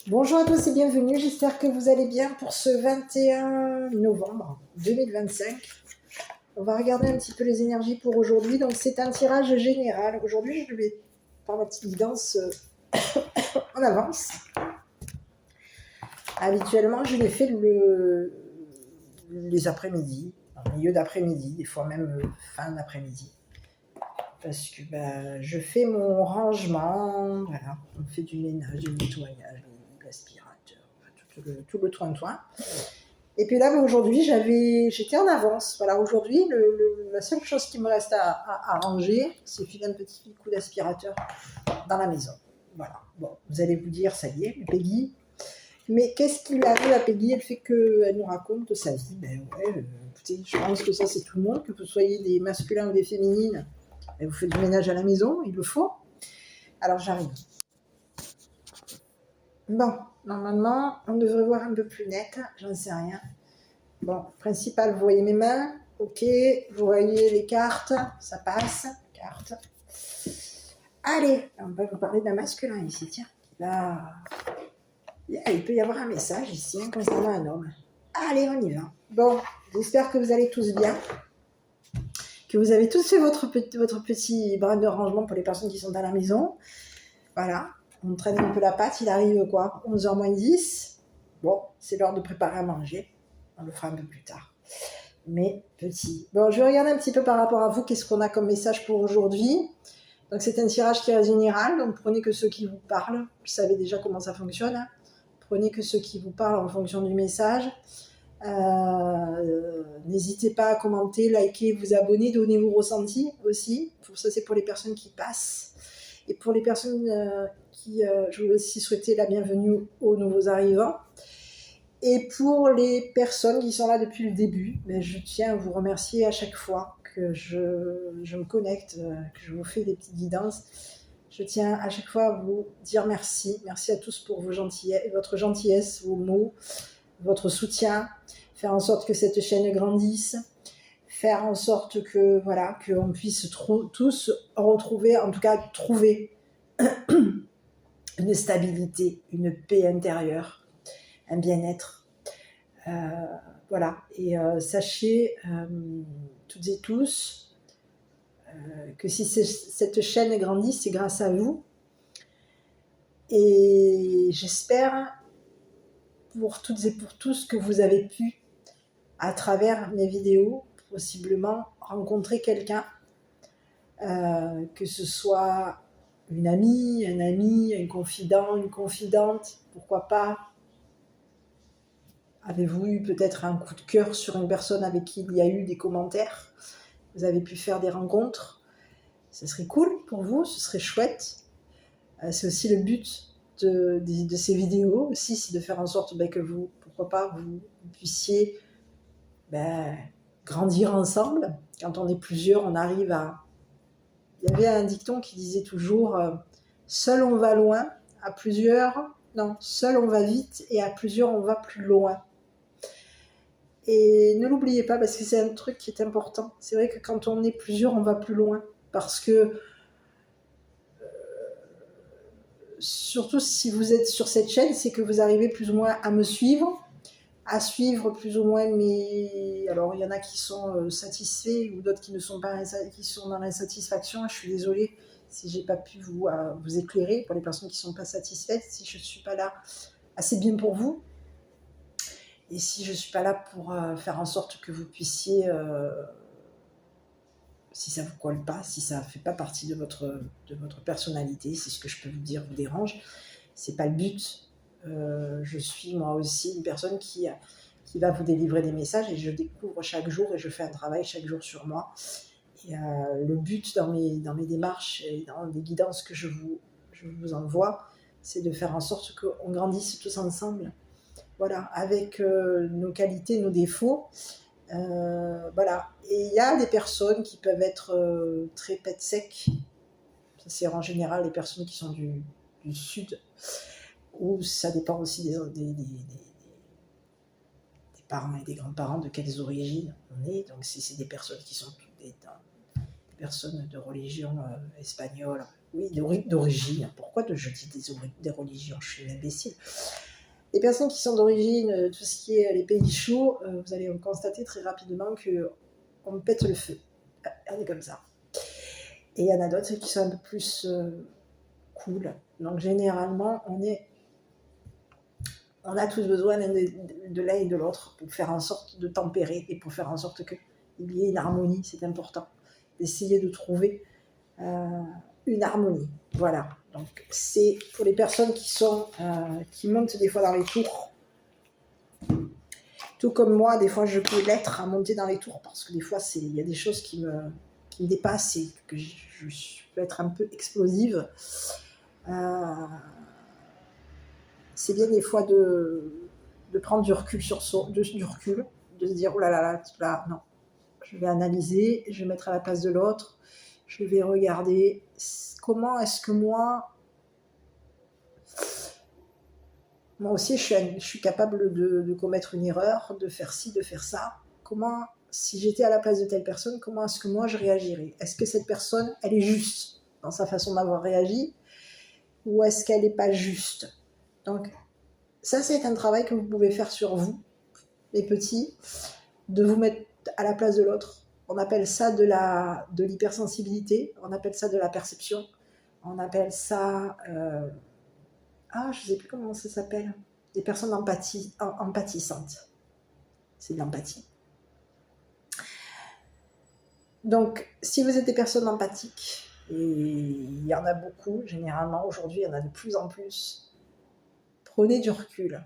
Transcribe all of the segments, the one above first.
Bonjour à tous et bienvenue, j'espère que vous allez bien pour ce 21 novembre 2025. On va regarder un petit peu les énergies pour aujourd'hui. Donc c'est un tirage général. Aujourd'hui je vais faire ma petite guidance en avance. Habituellement je l'ai fait les après-midi, en milieu d'après-midi, des fois même fin d'après-midi. Parce que je fais mon rangement, voilà, on fait du ménage, du nettoyage, de l'aspirateur, tout le toin-toin. Et puis là, aujourd'hui, j'étais en avance. Voilà, aujourd'hui, la seule chose qui me reste à ranger, c'est filer un petit coup d'aspirateur dans la maison. Voilà. Bon, vous allez vous dire, ça y est, Peggy. Mais qu'est-ce qui lui arrive à Peggy? Elle fait qu'elle nous raconte sa vie. Écoutez, je pense que ça, c'est tout le monde, que vous soyez des masculins ou des féminines. Vous faites du ménage à la maison, il le faut. Alors, j'arrive. Bon, normalement, on devrait voir un peu plus net, j'en sais rien. Bon, principal, vous voyez mes mains, ok, vous voyez les cartes, ça passe, cartes. Allez, on va vous parler d'un masculin ici, tiens. Là, il peut y avoir un message ici concernant un homme. Allez, on y va. Bon, j'espère que vous allez tous bien, que vous avez tous fait votre petit bras de rangement pour les personnes qui sont à la maison. Voilà, on traîne un peu la patte, il arrive quoi, 11h moins 10. Bon, c'est l'heure de préparer à manger, on le fera un peu plus tard. Mais petit. Bon, je vais regarder un petit peu par rapport à vous, qu'est-ce qu'on a comme message pour aujourd'hui. Donc c'est un tirage qui est général, donc prenez que ceux qui vous parlent. Vous savez déjà comment ça fonctionne. Hein. Prenez que ceux qui vous parlent en fonction du message. N'hésitez pas à commenter, liker, vous abonner, donner vos ressentis aussi. Pour ça, c'est pour les personnes qui passent. Et pour les personnes je veux aussi souhaiter la bienvenue aux nouveaux arrivants. Et pour les personnes qui sont là depuis le début, je tiens à vous remercier à chaque fois que je me connecte, que je vous fais des petites guidances. Je tiens à chaque fois à vous dire merci. Merci à tous pour votre gentillesse, vos mots, votre soutien. Faire en sorte que cette chaîne grandisse. Faire en sorte que, voilà, qu'on puisse tous retrouver, en tout cas trouver une stabilité, une paix intérieure, un bien-être. Voilà, et sachez toutes et tous que si cette chaîne grandit, c'est grâce à vous. Et j'espère pour toutes et pour tous que vous avez pu, à travers mes vidéos, possiblement rencontrer quelqu'un, que ce soit une amie, un ami, un confident, une confidente, pourquoi pas. Avez-vous eu peut-être un coup de cœur sur une personne avec qui il y a eu des commentaires? Vous avez pu faire des rencontres? Ce serait cool pour vous, ce serait chouette. C'est aussi le but de ces vidéos, aussi, c'est de faire en sorte que vous, pourquoi pas, vous puissiez grandir ensemble. Quand on est plusieurs, on arrive à... Il y avait un dicton qui disait toujours seul on va loin, à plusieurs... Non, seul on va vite et à plusieurs on va plus loin. Et ne l'oubliez pas parce que c'est un truc qui est important. C'est vrai que quand on est plusieurs, on va plus loin. Parce que, surtout si vous êtes sur cette chaîne, c'est que vous arrivez plus ou moins à me suivre, à suivre plus ou moins mes... Alors, il y en a qui sont satisfaits ou d'autres qui ne sont pas, qui sont dans l'insatisfaction. Je suis désolée si j'ai pas pu vous éclairer pour les personnes qui ne sont pas satisfaites, si je ne suis pas là assez bien pour vous. Et si je ne suis pas là pour faire en sorte que vous puissiez, si ça ne vous colle pas, si ça ne fait pas partie de votre personnalité, si ce que je peux vous dire vous dérange, ce n'est pas le but. Je suis moi aussi une personne qui va vous délivrer des messages et je découvre chaque jour et je fais un travail chaque jour sur moi. Et le but dans mes démarches et dans les guidances que je vous envoie, c'est de faire en sorte qu'on grandisse tous ensemble. Voilà, avec nos qualités, nos défauts. Voilà. Et il y a des personnes qui peuvent être très pète sec. Ça, c'est en général les personnes qui sont du sud, où ça dépend aussi des parents et des grands-parents, de quelles origines on est. Donc, c'est des personnes qui sont des personnes de religion espagnole oui, d'origine. Pourquoi je dis des religions? Je suis une imbécile. Les personnes qui sont d'origine, tout ce qui est les pays chauds, vous allez constater très rapidement qu'on pète le feu. On est comme ça. Et il y en a d'autres qui sont un peu plus cool. Donc généralement, on a tous besoin de l'un et de l'autre pour faire en sorte de tempérer et pour faire en sorte qu'il y ait une harmonie. C'est important d'essayer de trouver une harmonie. Voilà. Donc c'est pour les personnes qui montent des fois dans les tours. Tout comme moi, des fois je peux l'être à monter dans les tours parce que des fois il y a des choses qui me dépassent et que je peux être un peu explosive. C'est bien des fois de prendre du recul sur soi, de se dire oh là là, là, non, je vais analyser, je vais mettre à la place de l'autre, je vais regarder comment est-ce que moi aussi je suis capable de commettre une erreur, de faire ci, de faire ça. Comment, si j'étais à la place de telle personne, comment est-ce que moi je réagirais? Est-ce que cette personne, elle est juste dans sa façon d'avoir réagi ou est-ce qu'elle n'est pas juste? Donc ça, c'est un travail que vous pouvez faire sur vous, les petits, de vous mettre à la place de l'autre. On appelle ça de l'hypersensibilité, on appelle ça de la perception, on appelle ça... je ne sais plus comment ça s'appelle. Des personnes empathissantes. C'est de l'empathie. Donc, si vous êtes des personnes empathiques, et il y en a beaucoup, généralement, aujourd'hui, il y en a de plus en plus, prenez du recul.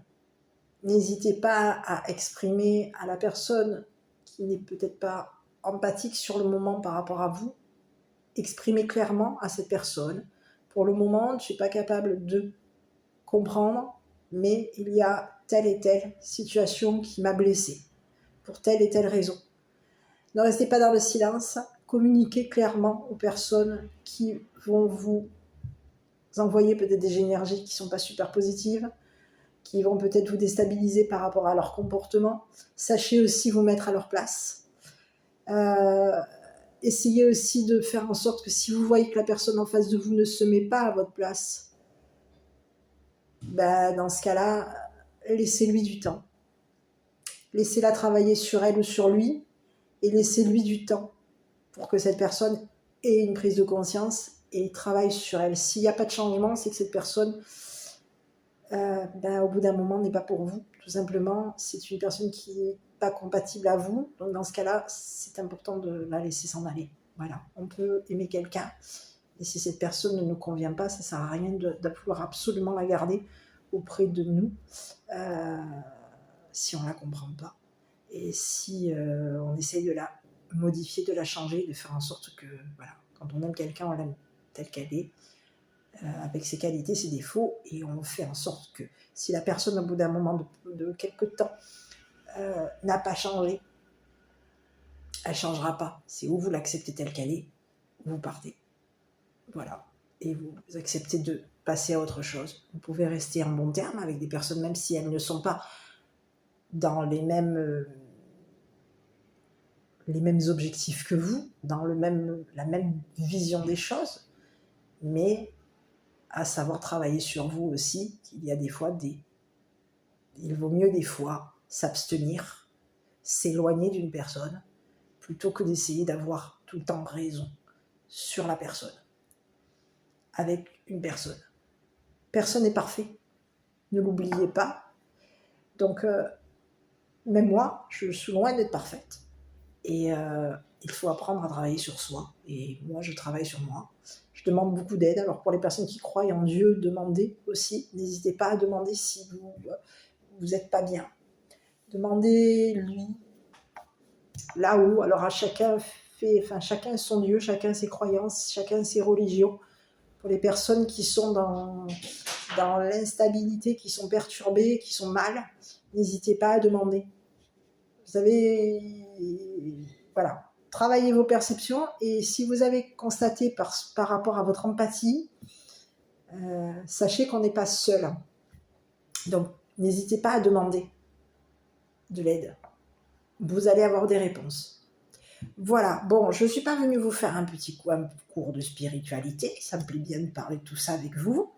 N'hésitez pas à exprimer à la personne qui n'est peut-être pas empathique sur le moment par rapport à vous. Exprimez clairement à cette personne. Pour le moment, je ne suis pas capable de comprendre, mais il y a telle et telle situation qui m'a blessée, pour telle et telle raison. Ne restez pas dans le silence, communiquez clairement aux personnes qui vont vous envoyer peut-être des énergies qui ne sont pas super positives, qui vont peut-être vous déstabiliser par rapport à leur comportement. Sachez aussi vous mettre à leur place. Essayez aussi de faire en sorte que si vous voyez que la personne en face de vous ne se met pas à votre place, dans ce cas-là, laissez-lui du temps. Laissez-la travailler sur elle ou sur lui et laissez-lui du temps pour que cette personne ait une prise de conscience et travaille sur elle. S'il n'y a pas de changement, c'est que cette personne, au bout d'un moment, n'est pas pour vous. Tout simplement, c'est une personne qui n'est pas compatible à vous. Donc dans ce cas-là, c'est important de la laisser s'en aller. Voilà, on peut aimer quelqu'un. Et si cette personne ne nous convient pas, ça ne sert à rien de vouloir absolument la garder auprès de nous si on ne la comprend pas. Et si on essaye de la modifier, de la changer, de faire en sorte que, voilà, quand on aime quelqu'un, on l'aime telle qu'elle est, avec ses qualités, ses défauts, et on fait en sorte que si la personne, au bout d'un moment de quelques temps, n'a pas changé, elle ne changera pas. C'est où vous l'acceptez telle qu'elle est, vous partez. Voilà. Et vous acceptez de passer à autre chose. Vous pouvez rester en bon terme avec des personnes, même si elles ne sont pas dans les mêmes objectifs que vous, dans la même vision des choses, mais à savoir travailler sur vous aussi, qu'il y a des fois il vaut mieux des fois s'abstenir, s'éloigner d'une personne, plutôt que d'essayer d'avoir tout le temps raison sur la personne, avec une personne. Personne n'est parfait, ne l'oubliez pas. Donc, même moi, je suis loin d'être parfaite. Et il faut apprendre à travailler sur soi. Et moi, je travaille sur moi. Je demande beaucoup d'aide. Alors, pour les personnes qui croient en Dieu, demandez aussi. N'hésitez pas à demander si vous n'êtes pas bien. Demandez-lui là-haut. Alors, chacun son Dieu, chacun ses croyances, chacun ses religions. Pour les personnes qui sont dans l'instabilité, qui sont perturbées, qui sont mal, n'hésitez pas à demander. Vous savez, voilà, travaillez vos perceptions et si vous avez constaté par rapport à votre empathie, sachez qu'on n'est pas seul. Donc, n'hésitez pas à demander de l'aide. Vous allez avoir des réponses. Voilà, bon, je ne suis pas venue vous faire un cours de spiritualité, ça me plaît bien de parler de tout ça avec vous.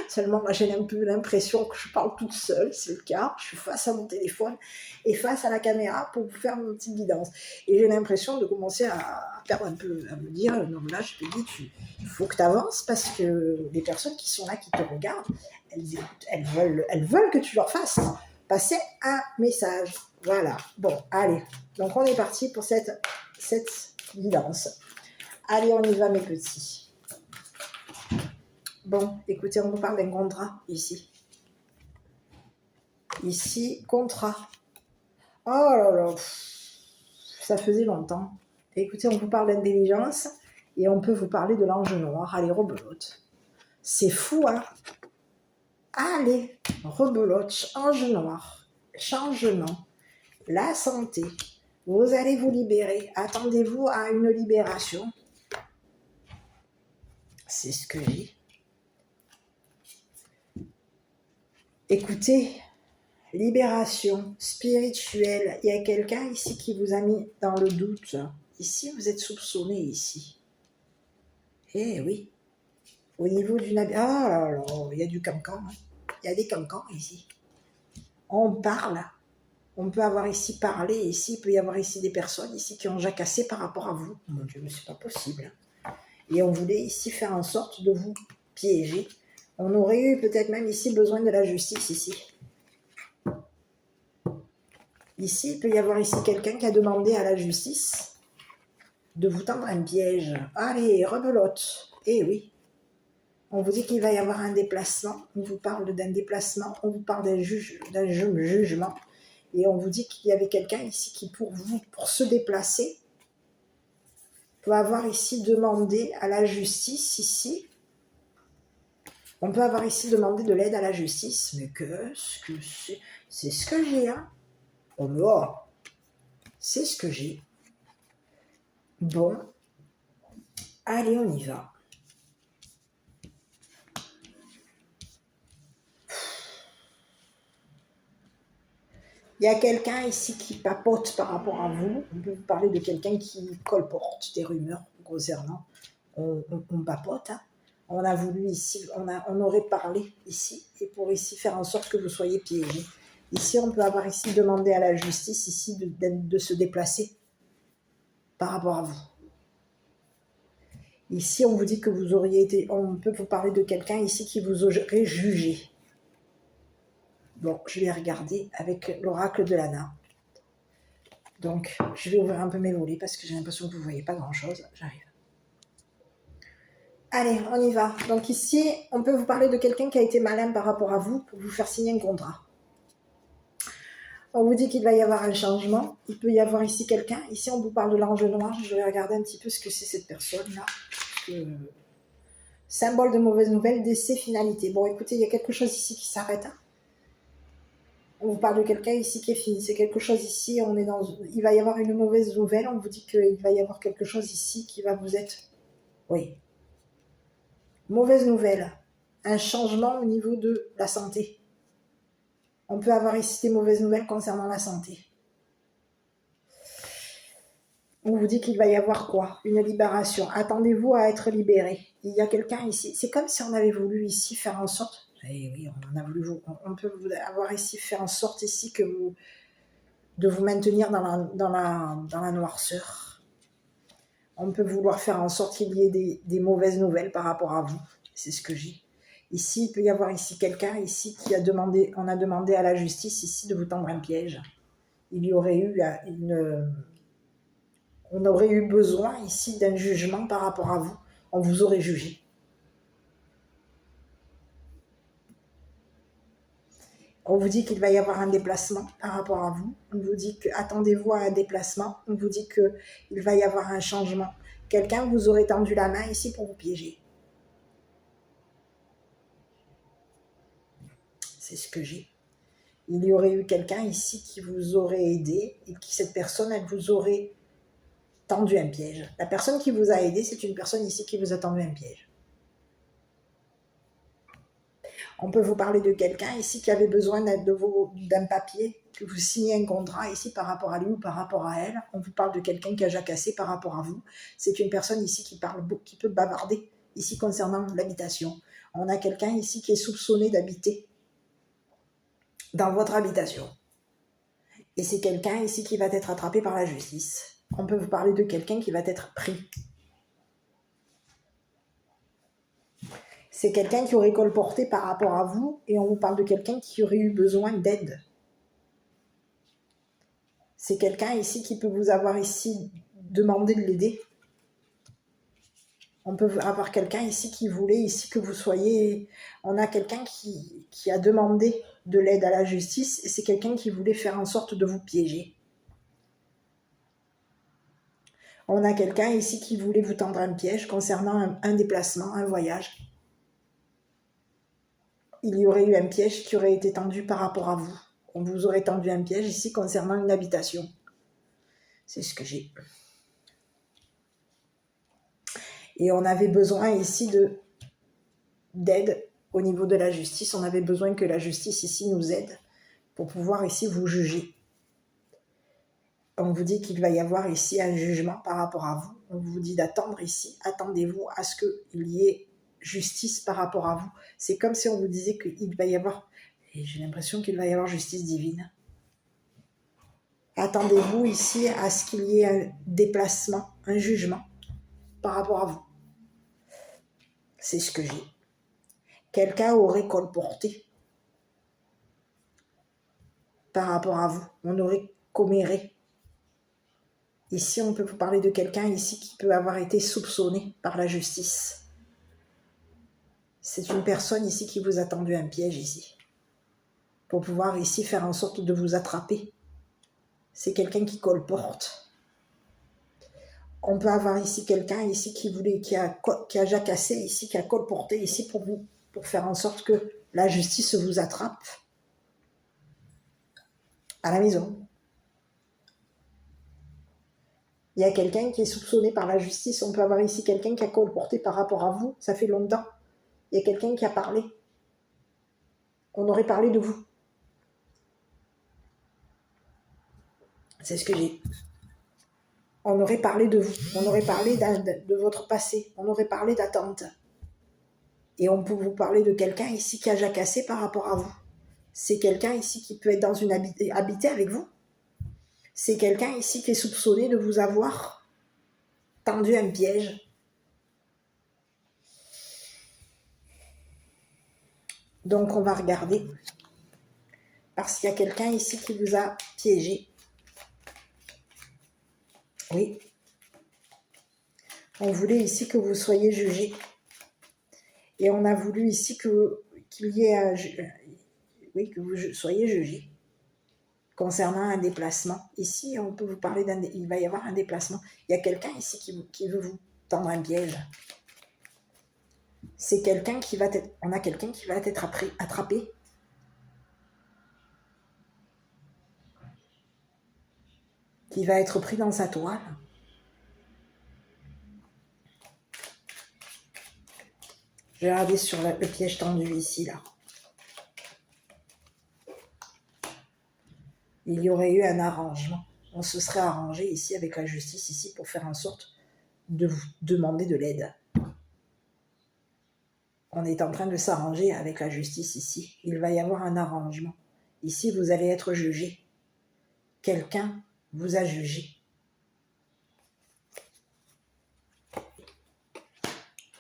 Seulement, moi, j'ai un peu l'impression que je parle toute seule, c'est le cas. Je suis face à mon téléphone et face à la caméra pour vous faire une petite guidance. Et j'ai l'impression de commencer à perdre un peu, à me dire, non, là, je te dis, il faut que tu avances parce que les personnes qui sont là, qui te regardent, elles veulent que tu leur fasses passer un message. Voilà, bon, allez. Donc, on est parti pour cette guidance. Allez, on y va, mes petits. Bon, écoutez, on vous parle d'un contrat ici. Ici, contrat. Oh là là, ça faisait longtemps. Écoutez, on vous parle d'intelligence et on peut vous parler de l'ange noir. Allez, rebelote. C'est fou, hein? Allez, rebelote, ange noir, changement, la santé. Vous allez vous libérer. Attendez-vous à une libération. C'est ce que j'ai. Écoutez, libération spirituelle. Il y a quelqu'un ici qui vous a mis dans le doute. Ici, vous êtes soupçonné ici. Eh oui. Au niveau d'une... Ah là là, il y a du cancan. Hein. Il y a des cancans ici. On parle. On peut avoir ici parlé. Ici, il peut y avoir ici des personnes ici qui ont jacassé par rapport à vous. Mon Dieu, mais c'est pas possible. Et on voulait ici faire en sorte de vous piéger. On aurait eu peut-être même ici besoin de la justice ici. Ici, il peut y avoir ici quelqu'un qui a demandé à la justice de vous tendre un piège. Allez, rebelote. Eh oui. On vous dit qu'il va y avoir un déplacement. On vous parle d'un déplacement. On vous parle d'un jugement. Et on vous dit qu'il y avait quelqu'un ici qui, pour se déplacer, peut avoir ici demandé à la justice ici. On peut avoir ici demandé de l'aide à la justice. Mais qu'est-ce que c'est? C'est ce que j'ai, hein. Oh, mais oh, c'est ce que j'ai. Bon, allez, on y va. Il y a quelqu'un ici qui papote par rapport à vous. On peut vous parler de quelqu'un qui colporte des rumeurs concernant. On papote. Hein. On a voulu ici, on aurait parlé ici, et pour ici faire en sorte que vous soyez piégés. Ici, on peut avoir ici demandé à la justice ici de se déplacer par rapport à vous. Ici, on vous dit que vous auriez été... On peut vous parler de quelqu'un ici qui vous aurait jugé. Bon, je vais regarder avec l'oracle de Lana. Donc, je vais ouvrir un peu mes volets parce que j'ai l'impression que vous ne voyez pas grand-chose. J'arrive. Allez, on y va. Donc ici, on peut vous parler de quelqu'un qui a été malin par rapport à vous pour vous faire signer un contrat. On vous dit qu'il va y avoir un changement. Il peut y avoir ici quelqu'un. Ici, on vous parle de l'ange noir. Je vais regarder un petit peu ce que c'est cette personne-là. Symbole de mauvaise nouvelle, décès, finalité. Bon, écoutez, il y a quelque chose ici qui s'arrête. Hein. On vous parle de quelqu'un ici qui est fini. C'est quelque chose ici, il va y avoir une mauvaise nouvelle. On vous dit qu'il va y avoir quelque chose ici qui va vous être... Oui. Mauvaise nouvelle. Un changement au niveau de la santé. On peut avoir ici des mauvaises nouvelles concernant la santé. On vous dit qu'il va y avoir quoi? Une libération. Attendez-vous à être libéré. Il y a quelqu'un ici. C'est comme si on avait voulu ici faire en sorte... Eh oui, on peut avoir ici faire en sorte ici de vous maintenir dans la noirceur. On peut vouloir faire en sorte qu'il y ait des mauvaises nouvelles par rapport à vous. C'est ce que j'ai. Ici, il peut y avoir ici quelqu'un ici qui a demandé à la justice ici de vous tendre un piège. Il y aurait eu on aurait eu besoin ici d'un jugement par rapport à vous. On vous aurait jugé. On vous dit qu'il va y avoir un déplacement par rapport à vous. On vous dit que attendez-vous à un déplacement. On vous dit qu'il va y avoir un changement. Quelqu'un vous aurait tendu la main ici pour vous piéger. C'est ce que j'ai. Il y aurait eu quelqu'un ici qui vous aurait aidé et cette personne, elle vous aurait tendu un piège. La personne qui vous a aidé, c'est une personne ici qui vous a tendu un piège. On peut vous parler de quelqu'un ici qui avait besoin d'un papier, que vous signez un contrat ici par rapport à lui ou par rapport à elle. On vous parle de quelqu'un qui a jacassé par rapport à vous. C'est une personne ici qui peut bavarder ici concernant l'habitation. On a quelqu'un ici qui est soupçonné d'habiter dans votre habitation. Et c'est quelqu'un ici qui va être attrapé par la justice. On peut vous parler de quelqu'un qui va être pris. C'est quelqu'un qui aurait colporté par rapport à vous et on vous parle de quelqu'un qui aurait eu besoin d'aide. C'est quelqu'un ici qui peut vous avoir ici demandé de l'aider. On peut avoir quelqu'un ici qui voulait ici que vous soyez... On a quelqu'un qui a demandé de l'aide à la justice et c'est quelqu'un qui voulait faire en sorte de vous piéger. On a quelqu'un ici qui voulait vous tendre un piège concernant un déplacement, un voyage. Il y aurait eu un piège qui aurait été tendu par rapport à vous. On vous aurait tendu un piège ici concernant une habitation. C'est ce que j'ai. Et on avait besoin ici d'aide au niveau de la justice. On avait besoin que la justice ici nous aide pour pouvoir ici vous juger. On vous dit qu'il va y avoir ici un jugement par rapport à vous. On vous dit d'attendre ici. Attendez-vous à ce qu'il y ait justice par rapport à vous. C'est comme si on vous disait qu'il va y avoir... Et j'ai l'impression qu'il va y avoir justice divine. Attendez-vous ici à ce qu'il y ait un déplacement, un jugement par rapport à vous. C'est ce que j'ai. Quelqu'un aurait colporté par rapport à vous. On aurait comméré. Ici, on peut vous parler de quelqu'un ici qui peut avoir été soupçonné par la justice. C'est une personne ici qui vous a tendu un piège ici. Pour pouvoir ici faire en sorte de vous attraper. C'est quelqu'un qui colporte. On peut avoir ici quelqu'un ici qui a jacassé ici, qui a colporté ici pour faire en sorte que la justice vous attrape à la maison. Il y a quelqu'un qui est soupçonné par la justice. On peut avoir ici quelqu'un qui a colporté par rapport à vous. Ça fait longtemps. Il y a quelqu'un qui a parlé. On aurait parlé de vous. C'est ce que j'ai. On aurait parlé de vous. On aurait parlé de votre passé. On aurait parlé d'attente. Et on peut vous parler de quelqu'un ici qui a jacassé par rapport à vous. C'est quelqu'un ici qui peut être dans une habité avec vous. C'est quelqu'un ici qui est soupçonné de vous avoir tendu un piège. Donc on va regarder. Parce qu'il y a quelqu'un ici qui vous a piégé. Oui. On voulait ici que vous soyez jugé. Et on a voulu ici qu'il y ait que vous soyez jugé concernant un déplacement. Ici, on peut vous parler il va y avoir un déplacement. Il y a quelqu'un ici qui veut vous tendre un piège. C'est quelqu'un qui va être... On a quelqu'un qui va être attrapé. Qui va être pris dans sa toile. Je vais regarder sur le piège tendu ici, là. Il y aurait eu un arrangement. On se serait arrangé ici avec la justice ici pour faire en sorte de vous demander de l'aide. On est en train de s'arranger avec la justice ici. Il va y avoir un arrangement. Ici, vous allez être jugé. Quelqu'un vous a jugé.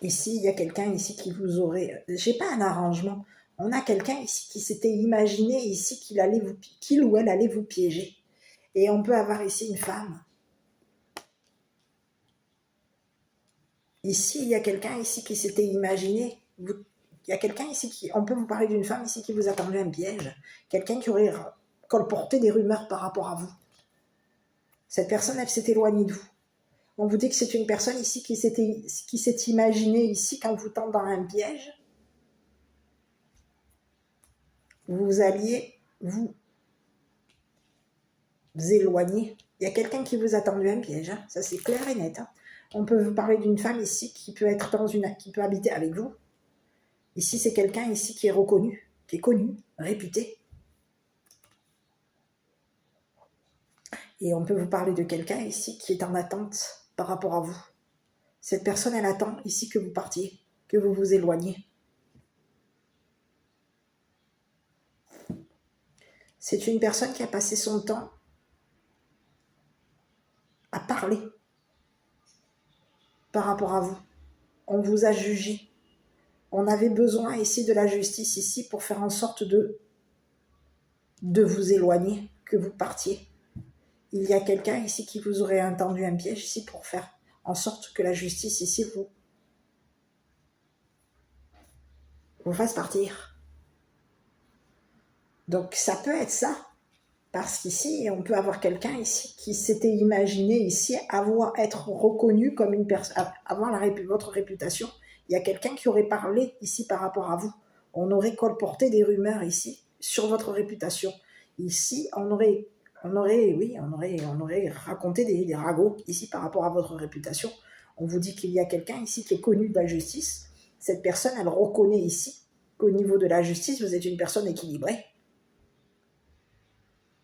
Ici, il y a quelqu'un ici qui vous aurait... J'ai pas un arrangement. On a quelqu'un ici qui s'était imaginé ici qu'il ou elle allait vous piéger. Et on peut avoir ici une femme. Ici, il y a quelqu'un ici qui s'était imaginé... Il y a quelqu'un ici on peut vous parler d'une femme ici qui vous a tendu un piège. Quelqu'un qui aurait colporté des rumeurs par rapport à vous. Cette personne, elle s'est éloignée de vous. On vous dit que c'est une personne ici qui s'est imaginée ici quand vous tend dans un piège. Vous alliez vous éloigner. Il y a quelqu'un qui vous a tendu un piège. Hein. Ça, c'est clair et net. Hein. On peut vous parler d'une femme ici qui peut habiter avec vous. Ici, c'est quelqu'un ici qui est reconnu, qui est connu, réputé. Et on peut vous parler de quelqu'un ici qui est en attente par rapport à vous. Cette personne, elle attend ici que vous partiez, que vous vous éloigniez. C'est une personne qui a passé son temps à parler par rapport à vous. On vous a jugé. On avait besoin ici de la justice ici pour faire en sorte de vous éloigner, que vous partiez. Il y a quelqu'un ici qui vous aurait tendu un piège ici pour faire en sorte que la justice ici vous fasse partir. Donc ça peut être ça. Parce qu'ici, on peut avoir quelqu'un ici qui s'était imaginé ici être reconnu comme une personne, avoir votre réputation. Il y a quelqu'un qui aurait parlé ici par rapport à vous. On aurait colporté des rumeurs ici sur votre réputation. Ici, on aurait raconté des ragots ici par rapport à votre réputation. On vous dit qu'il y a quelqu'un ici qui est connu de la justice. Cette personne, elle reconnaît ici qu'au niveau de la justice, vous êtes une personne équilibrée.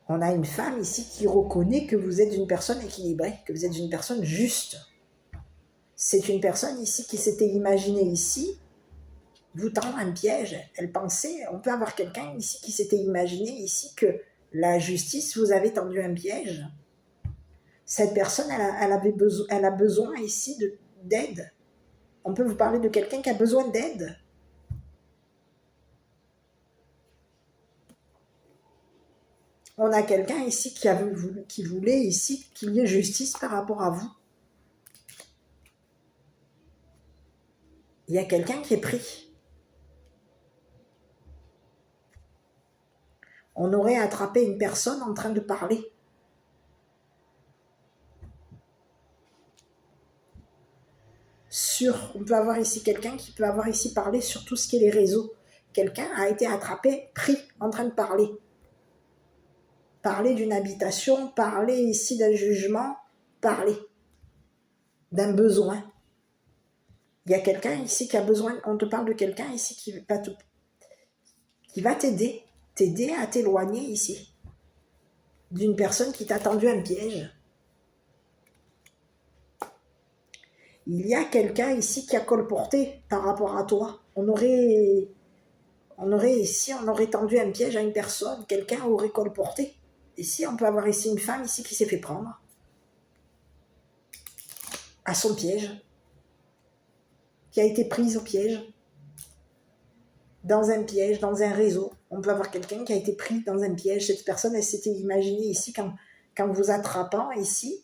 On a une femme ici qui reconnaît que vous êtes une personne équilibrée, que vous êtes une personne juste. C'est une personne ici qui s'était imaginée ici vous tendre un piège. Elle pensait, on peut avoir quelqu'un ici qui s'était imaginé ici que la justice vous avait tendu un piège. Cette personne, elle a besoin ici d'aide. On peut vous parler de quelqu'un qui a besoin d'aide. On a quelqu'un ici qui voulait ici qu'il y ait justice par rapport à vous. Il y a quelqu'un qui est pris. On aurait attrapé une personne en train de parler. On peut avoir ici quelqu'un qui peut avoir ici parlé sur tout ce qui est les réseaux. Quelqu'un a été attrapé, pris, en train de parler. Parler d'une habitation, parler ici d'un jugement, parler d'un besoin. Il y a quelqu'un ici qui a besoin, on te parle de quelqu'un ici qui va t'aider à t'éloigner ici d'une personne qui t'a tendu un piège. Il y a quelqu'un ici qui a colporté par rapport à toi. On aurait tendu un piège à une personne, quelqu'un aurait colporté. Ici, on peut avoir ici une femme ici qui s'est fait prendre à son piège, qui a été prise au piège, dans un réseau. On peut avoir quelqu'un qui a été pris dans un piège. Cette personne, elle s'était imaginée ici qu'en vous attrapant ici,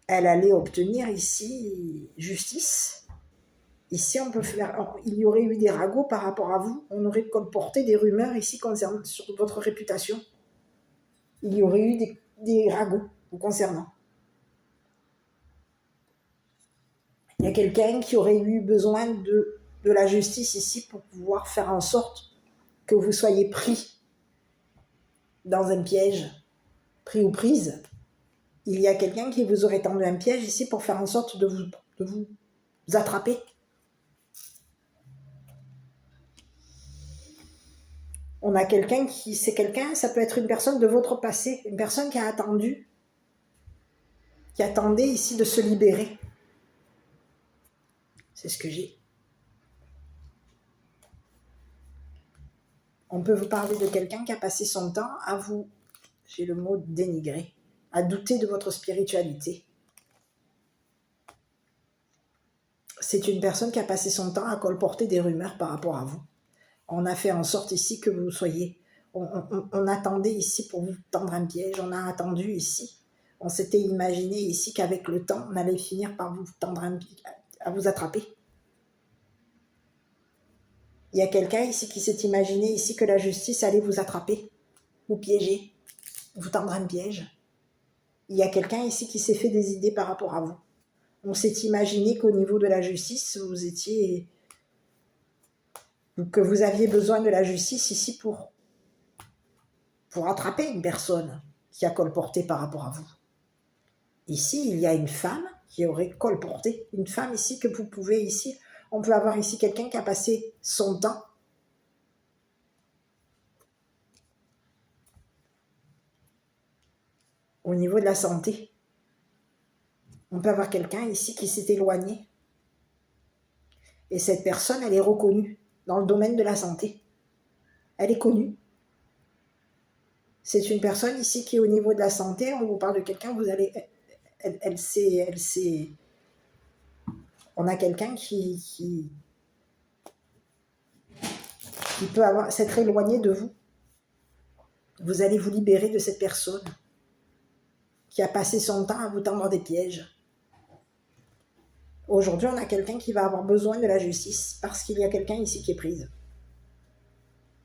elle allait obtenir ici justice. Ici, il y aurait eu des ragots par rapport à vous. On aurait colporté des rumeurs ici sur votre réputation. Il y aurait eu des ragots vous concernant. Il y a quelqu'un qui aurait eu besoin de la justice ici pour pouvoir faire en sorte que vous soyez pris dans un piège, pris ou prise. Il y a quelqu'un qui vous aurait tendu un piège ici pour faire en sorte de vous attraper. On a quelqu'un ça peut être une personne de votre passé, une personne qui attendait ici de se libérer. C'est ce que j'ai. On peut vous parler de quelqu'un qui a passé son temps à vous, j'ai le mot dénigrer, à douter de votre spiritualité. C'est une personne qui a passé son temps à colporter des rumeurs par rapport à vous. On a fait en sorte ici que vous soyez... On attendait ici pour vous tendre un piège, on a attendu ici. On s'était imaginé ici qu'avec le temps, on allait finir par vous tendre un piège, à vous attraper. Il y a quelqu'un ici qui s'est imaginé ici que la justice allait vous attraper, vous piéger, vous tendre un piège. Il y a quelqu'un ici qui s'est fait des idées par rapport à vous. On s'est imaginé qu'au niveau de la justice, que vous aviez besoin de la justice ici pour attraper une personne qui a colporté par rapport à vous. Ici, il y a une femme qui aurait colporté, une femme ici que vous pouvez ici, On peut avoir ici quelqu'un qui a passé son temps au niveau de la santé. On peut avoir quelqu'un ici qui s'est éloigné. Et cette personne, elle est reconnue dans le domaine de la santé. Elle est connue. C'est une personne ici qui est au niveau de la santé. On vous parle de quelqu'un, vous allez... Elle sait... On a quelqu'un qui peut s'être éloigné de vous. Vous allez vous libérer de cette personne qui a passé son temps à vous tendre des pièges. Aujourd'hui, on a quelqu'un qui va avoir besoin de la justice parce qu'il y a quelqu'un ici qui est prise.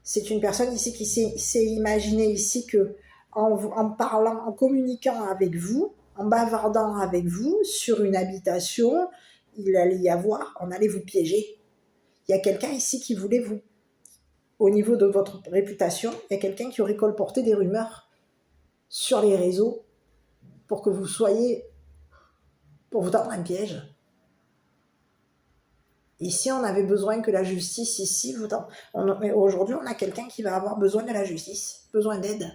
C'est une personne ici qui s'est imaginé ici que en parlant, en communiquant avec vous, en bavardant avec vous sur une habitation, il allait y avoir, on allait vous piéger. Il y a quelqu'un ici qui voulait vous, au niveau de votre réputation, il y a quelqu'un qui aurait colporté des rumeurs sur les réseaux pour que vous soyez, pour vous tendre un piège. Ici, on avait besoin que la justice, ici, aujourd'hui, on a quelqu'un qui va avoir besoin de la justice, besoin d'aide.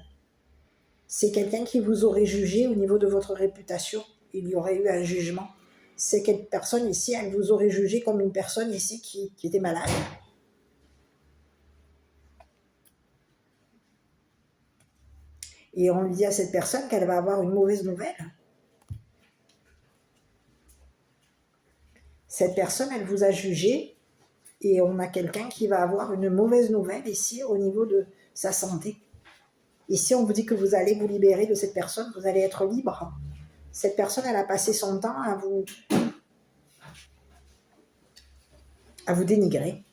C'est quelqu'un qui vous aurait jugé au niveau de votre réputation. Il y aurait eu un jugement. C'est cette personne ici, elle vous aurait jugé comme une personne ici qui était malade. Et on lui dit à cette personne qu'elle va avoir une mauvaise nouvelle. Cette personne, elle vous a jugé et on a quelqu'un qui va avoir une mauvaise nouvelle ici au niveau de sa santé. Ici, on vous dit que vous allez vous libérer de cette personne, vous allez être libre. Cette personne, elle a passé son temps à vous dénigrer.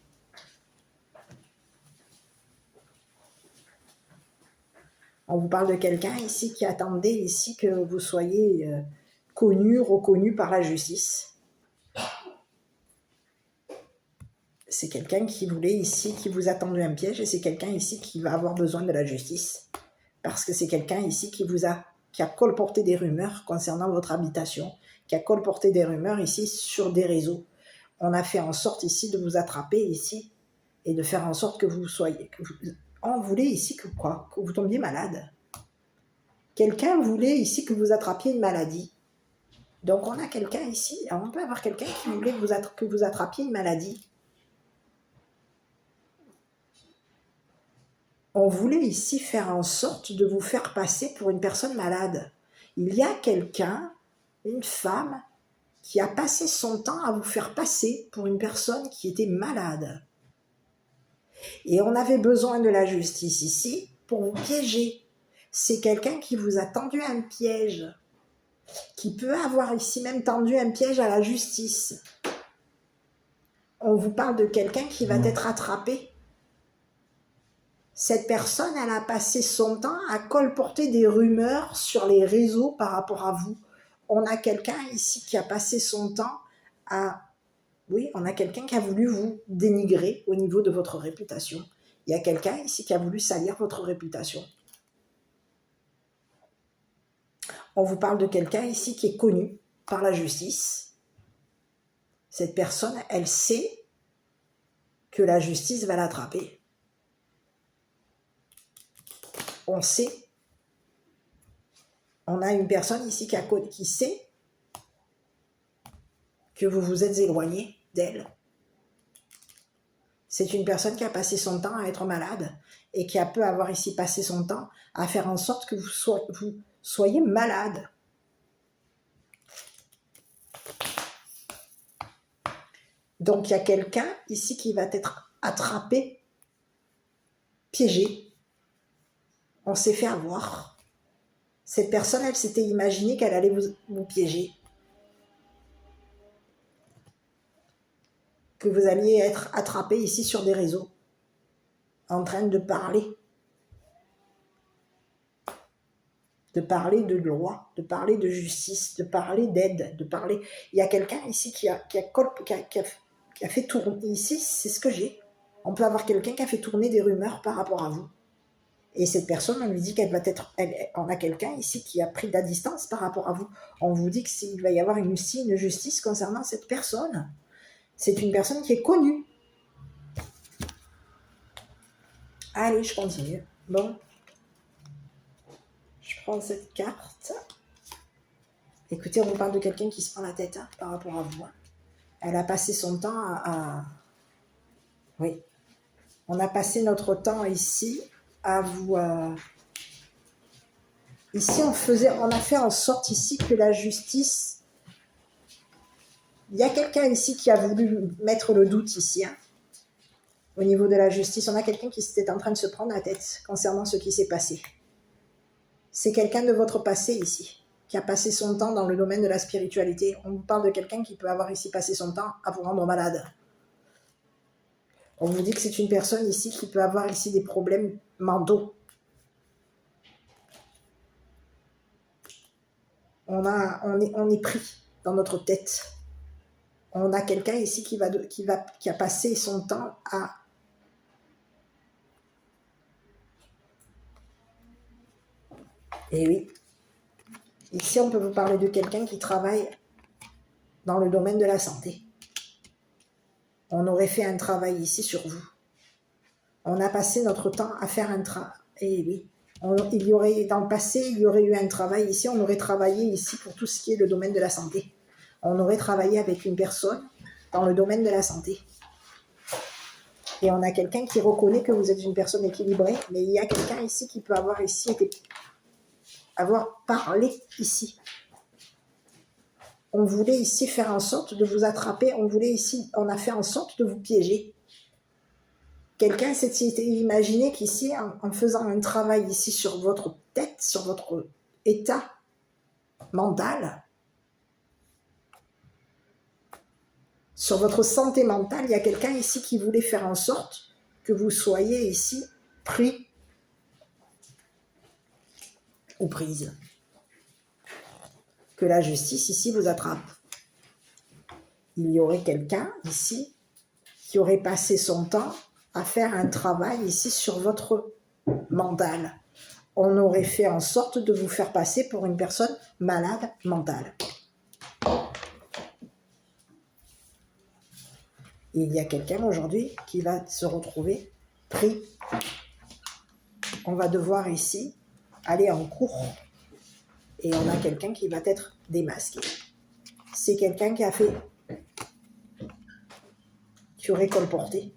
On vous parle de quelqu'un ici qui attendait ici que vous soyez connu, reconnu par la justice. C'est quelqu'un qui voulait ici, qui vous a tendu un piège, et c'est quelqu'un ici qui va avoir besoin de la justice. Parce que c'est quelqu'un ici qui a colporté des rumeurs concernant votre habitation, qui a colporté des rumeurs ici sur des réseaux. On a fait en sorte ici de vous attraper ici, et de faire en sorte que vous soyez... on voulait ici que vous tombiez malade. Quelqu'un voulait ici que vous attrapiez une maladie. Donc on a quelqu'un ici, on peut avoir quelqu'un qui voulait que vous attrapiez une maladie. On voulait ici faire en sorte de vous faire passer pour une personne malade. Il y a quelqu'un, une femme, qui a passé son temps à vous faire passer pour une personne qui était malade. Et on avait besoin de la justice ici pour vous piéger. C'est quelqu'un qui vous a tendu un piège, qui peut avoir ici même tendu un piège à la justice. On vous parle de quelqu'un qui va être attrapé. Cette personne, elle a passé son temps à colporter des rumeurs sur les réseaux par rapport à vous. On a quelqu'un ici qui a passé son temps à... Oui, on a quelqu'un qui a voulu vous dénigrer au niveau de votre réputation. Il y a quelqu'un ici qui a voulu salir votre réputation. On vous parle de quelqu'un ici qui est connu par la justice. Cette personne, elle sait que la justice va l'attraper. On sait. On a une personne ici qui sait que vous vous êtes éloigné d'elle. C'est une personne qui a passé son temps à être malade et qui peut avoir ici passé son temps à faire en sorte que vous soyez malade. Donc il y a quelqu'un ici qui va être attrapé, piégé. On s'est fait avoir. Cette personne, elle s'était imaginée qu'elle allait vous piéger. Que vous alliez être attrapé ici sur des réseaux, en train de parler de loi, de parler de justice, de parler d'aide, de parler... Il y a quelqu'un ici qui a fait tourner... Ici, c'est ce que j'ai. On peut avoir quelqu'un qui a fait tourner des rumeurs par rapport à vous. Et cette personne, on lui dit qu'elle va être... On a quelqu'un ici qui a pris de la distance par rapport à vous. On vous dit qu'il va y avoir une justice concernant cette personne. C'est une personne qui est connue. Allez, je continue. Bon. Je prends cette carte. Écoutez, on vous parle de quelqu'un qui se prend la tête par rapport à vous. Elle a passé son temps Oui. On a passé notre temps ici à vous... Ici, on a fait en sorte ici que la justice... Il y a quelqu'un ici qui a voulu mettre le doute ici. Au niveau de la justice, on a quelqu'un qui était en train de se prendre la tête concernant ce qui s'est passé. C'est quelqu'un de votre passé ici, qui a passé son temps dans le domaine de la spiritualité. On vous parle de quelqu'un qui peut avoir ici passé son temps à vous rendre malade. On vous dit que c'est une personne ici qui peut avoir ici des problèmes mentaux. On est pris dans notre tête. On a quelqu'un ici qui a passé son temps à... Et oui. Ici, on peut vous parler de quelqu'un qui travaille dans le domaine de la santé. On aurait fait un travail ici sur vous. On a passé notre temps à faire un travail. Et oui. Dans le passé, il y aurait eu un travail ici. On aurait travaillé ici pour tout ce qui est le domaine de la santé. On aurait travaillé avec une personne dans le domaine de la santé. Et on a quelqu'un qui reconnaît que vous êtes une personne équilibrée, mais il y a quelqu'un ici qui peut avoir parlé ici. On voulait ici faire en sorte de vous attraper, on a fait en sorte de vous piéger. Quelqu'un s'est imaginé qu'ici, en faisant un travail ici sur votre tête, sur votre état mental, sur votre santé mentale, il y a quelqu'un ici qui voulait faire en sorte que vous soyez ici pris ou prise. Que la justice ici vous attrape. Il y aurait quelqu'un ici qui aurait passé son temps à faire un travail ici sur votre mental. On aurait fait en sorte de vous faire passer pour une personne malade mentale. Et il y a quelqu'un aujourd'hui qui va se retrouver pris. On va devoir ici aller en cours et on a quelqu'un qui va être démasqué. C'est quelqu'un qui aurait colporté.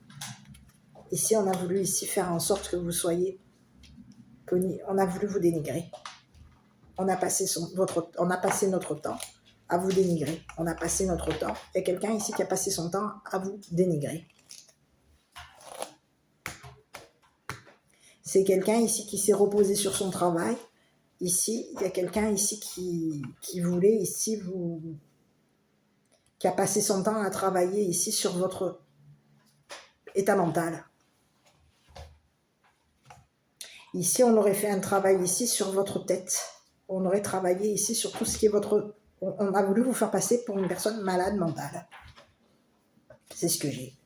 Ici, on a voulu faire en sorte que vous soyez connu. On a voulu vous dénigrer. On a passé notre temps à vous dénigrer. On a passé notre temps. Il y a quelqu'un ici qui a passé son temps à vous dénigrer. C'est quelqu'un ici qui s'est reposé sur son travail. Ici, il y a quelqu'un ici qui voulait ici vous... qui a passé son temps à travailler ici sur votre état mental. Ici, on aurait fait un travail ici sur votre tête. On aurait travaillé ici sur tout ce qui est votre... On a voulu vous faire passer pour une personne malade mentale. C'est ce que j'ai.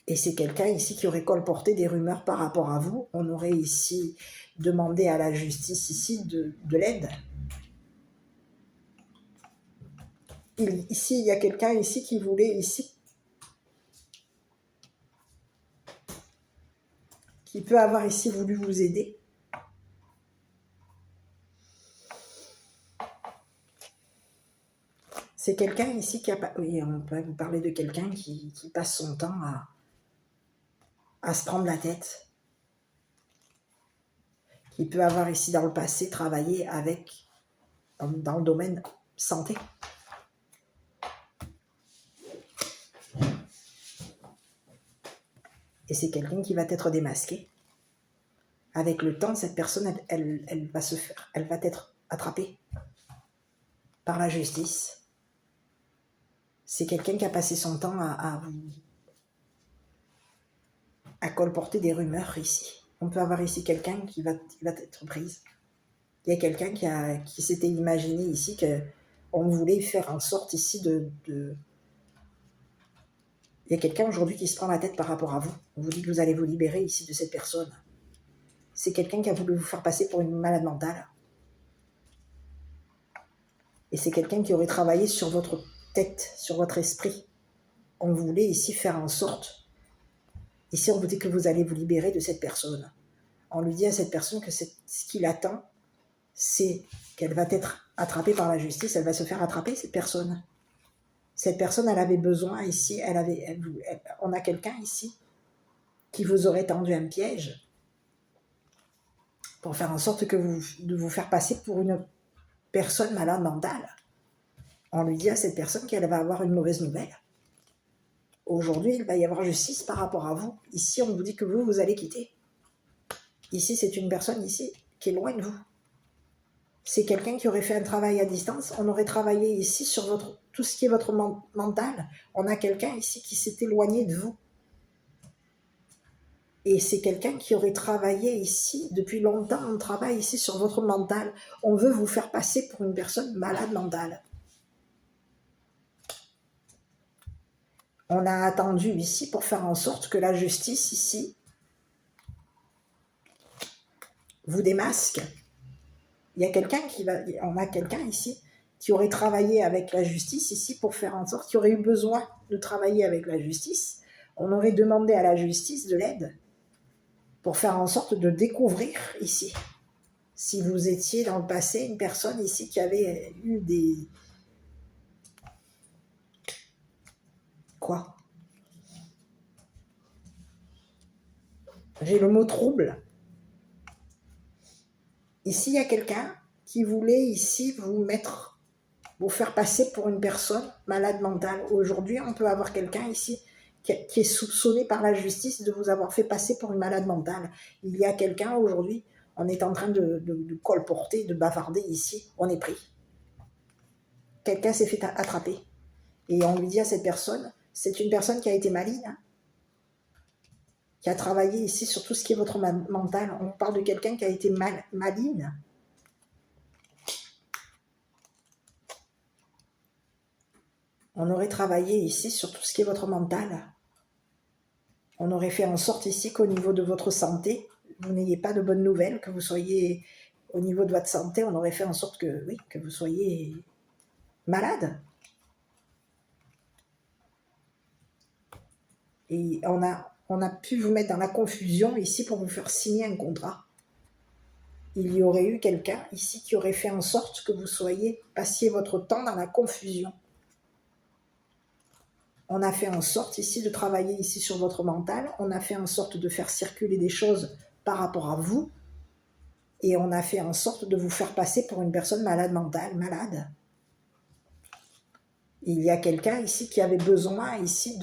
Et c'est quelqu'un ici qui aurait colporté des rumeurs par rapport à vous. On aurait ici demandé à la justice ici de l'aide. Ici, il y a quelqu'un ici qui voulait ici... qui peut avoir ici voulu vous aider. C'est quelqu'un ici qui a... Oui, on peut vous parler de quelqu'un qui passe son temps à se prendre la tête. Qui peut avoir ici dans le passé travaillé dans le domaine santé. Et c'est quelqu'un qui va être démasqué. Avec le temps, cette personne, elle va être attrapée par la justice. C'est quelqu'un qui a passé son temps à colporter des rumeurs ici. On peut avoir ici quelqu'un qui va être prise. Il y a quelqu'un qui s'était imaginé ici qu'on voulait faire en sorte ici de... Il y a quelqu'un aujourd'hui qui se prend la tête par rapport à vous. On vous dit que vous allez vous libérer ici de cette personne. C'est quelqu'un qui a voulu vous faire passer pour une malade mentale. Et c'est quelqu'un qui aurait travaillé sur votre tête, sur votre esprit. on voulait ici faire en sorte, ici on vous dit que vous allez vous libérer de cette personne. On lui dit à cette personne que ce qui l'attend, c'est qu'elle va être attrapée par la justice, elle va se faire attraper, cette personne. Cette personne, elle avait besoin ici, on a quelqu'un ici qui vous aurait tendu un piège pour faire en sorte de vous faire passer pour une personne malade mentale. On lui dit à cette personne qu'elle va avoir une mauvaise nouvelle. Aujourd'hui, il va y avoir justice par rapport à vous. Ici, on vous dit que vous allez quitter. Ici, c'est une personne ici qui est loin de vous. C'est quelqu'un qui aurait fait un travail à distance. On aurait travaillé ici sur tout ce qui est votre mental. On a quelqu'un ici qui s'est éloigné de vous. Et c'est quelqu'un qui aurait travaillé ici, depuis longtemps, on travaille ici sur votre mental. On veut vous faire passer pour une personne malade mentale. On a attendu ici pour faire en sorte que la justice ici vous démasque. On a quelqu'un ici qui aurait travaillé avec la justice ici pour faire en sorte, qui aurait eu besoin de travailler avec la justice. On aurait demandé à la justice de l'aide pour faire en sorte de découvrir ici. Si vous étiez dans le passé une personne ici qui avait eu des... Quoi? J'ai le mot trouble. Ici, il y a quelqu'un qui voulait ici vous faire passer pour une personne malade mentale. Aujourd'hui, on peut avoir quelqu'un ici qui est soupçonné par la justice de vous avoir fait passer pour une malade mentale. Il y a quelqu'un aujourd'hui, on est en train de colporter, de bavarder ici, on est pris. Quelqu'un s'est fait attraper. Et on lui dit à cette personne, c'est une personne qui a été maligne, hein, qui a travaillé ici sur tout ce qui est votre mental. On parle de quelqu'un qui a été maligne. On aurait travaillé ici sur tout ce qui est votre mental. On aurait fait en sorte ici qu'au niveau de votre santé, vous n'ayez pas de bonnes nouvelles, que vous soyez au niveau de votre santé, on aurait fait en sorte que, oui, que vous soyez malade. Et on a pu vous mettre dans la confusion ici pour vous faire signer un contrat. Il y aurait eu quelqu'un ici qui aurait fait en sorte que vous passiez votre temps dans la confusion. On a fait en sorte ici de travailler ici sur votre mental, on a fait en sorte de faire circuler des choses par rapport à vous, et on a fait en sorte de vous faire passer pour une personne malade mentale, malade. Il y a quelqu'un ici qui avait besoin ici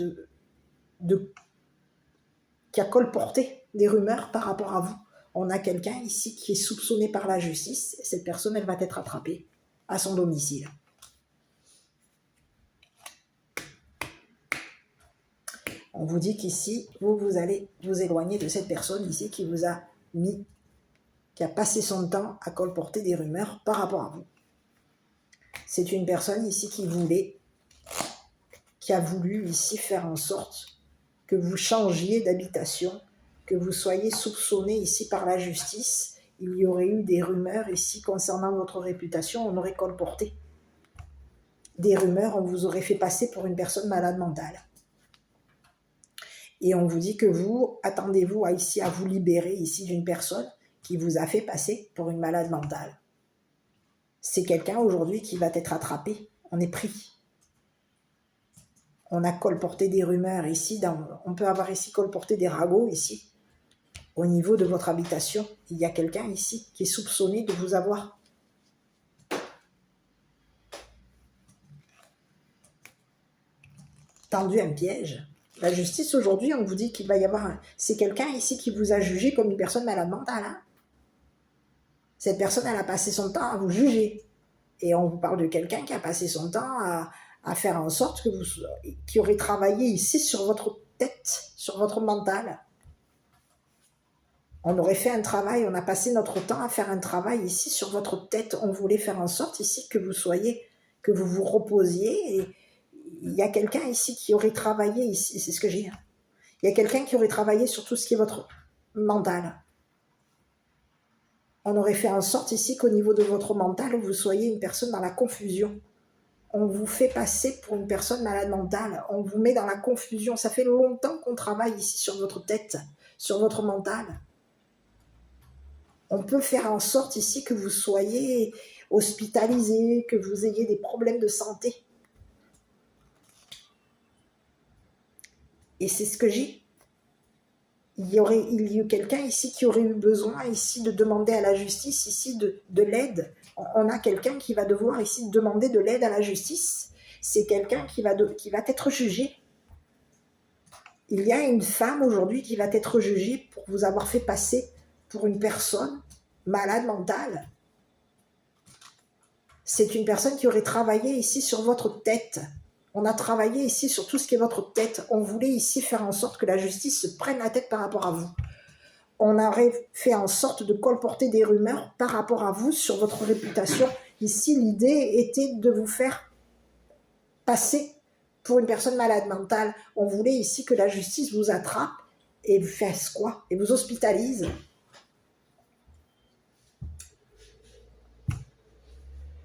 qui a colporté des rumeurs par rapport à vous. On a quelqu'un ici qui est soupçonné par la justice, et cette personne, elle va être attrapée à son domicile. On vous dit qu'ici, vous allez vous éloigner de cette personne ici qui a passé son temps à colporter des rumeurs par rapport à vous. C'est une personne ici qui a voulu ici faire en sorte que vous changiez d'habitation, que vous soyez soupçonné ici par la justice. Il y aurait eu des rumeurs ici concernant votre réputation, on aurait colporté des rumeurs, on vous aurait fait passer pour une personne malade mentale. Et on vous dit que attendez-vous ici à vous libérer ici d'une personne qui vous a fait passer pour une malade mentale. C'est quelqu'un aujourd'hui qui va être attrapé, on est pris. On a colporté des rumeurs ici, on peut avoir ici colporté des ragots ici, au niveau de votre habitation. Il y a quelqu'un ici qui est soupçonné de vous avoir tendu un piège. La justice aujourd'hui, on vous dit qu'il va y avoir c'est quelqu'un ici qui vous a jugé comme une personne malade mentale. Hein. Cette personne, elle a passé son temps à vous juger. Et on vous parle de quelqu'un qui a passé son temps à faire en sorte qui aurait travaillé ici sur votre tête, sur votre mental. On aurait fait un travail, on a passé notre temps à faire un travail ici sur votre tête. On voulait faire en sorte ici que vous vous reposiez. Et il y a quelqu'un ici qui aurait travaillé ici, c'est ce que j'ai. Il y a quelqu'un qui aurait travaillé sur tout ce qui est votre mental. On aurait fait en sorte ici qu'au niveau de votre mental, vous soyez une personne dans la confusion. on vous fait passer pour une personne malade mentale, on vous met dans la confusion. Ça fait longtemps qu'on travaille ici sur votre tête, sur votre mental. On peut faire en sorte ici que vous soyez hospitalisé, que vous ayez des problèmes de santé. Et c'est ce que j'ai. Il y a quelqu'un ici qui aurait eu besoin ici de demander à la justice ici de l'aide. On a quelqu'un qui va devoir ici demander de l'aide à la justice. C'est quelqu'un qui va être jugé. Il y a une femme aujourd'hui qui va être jugée pour vous avoir fait passer pour une personne malade mentale. C'est une personne qui aurait travaillé ici sur votre tête. On a travaillé ici sur tout ce qui est votre tête. On voulait ici faire en sorte que la justice se prenne la tête par rapport à vous. On aurait fait en sorte de colporter des rumeurs par rapport à vous sur votre réputation. Ici, l'idée était de vous faire passer pour une personne malade mentale. On voulait ici que la justice vous attrape et vous fasse quoi? Et vous hospitalise.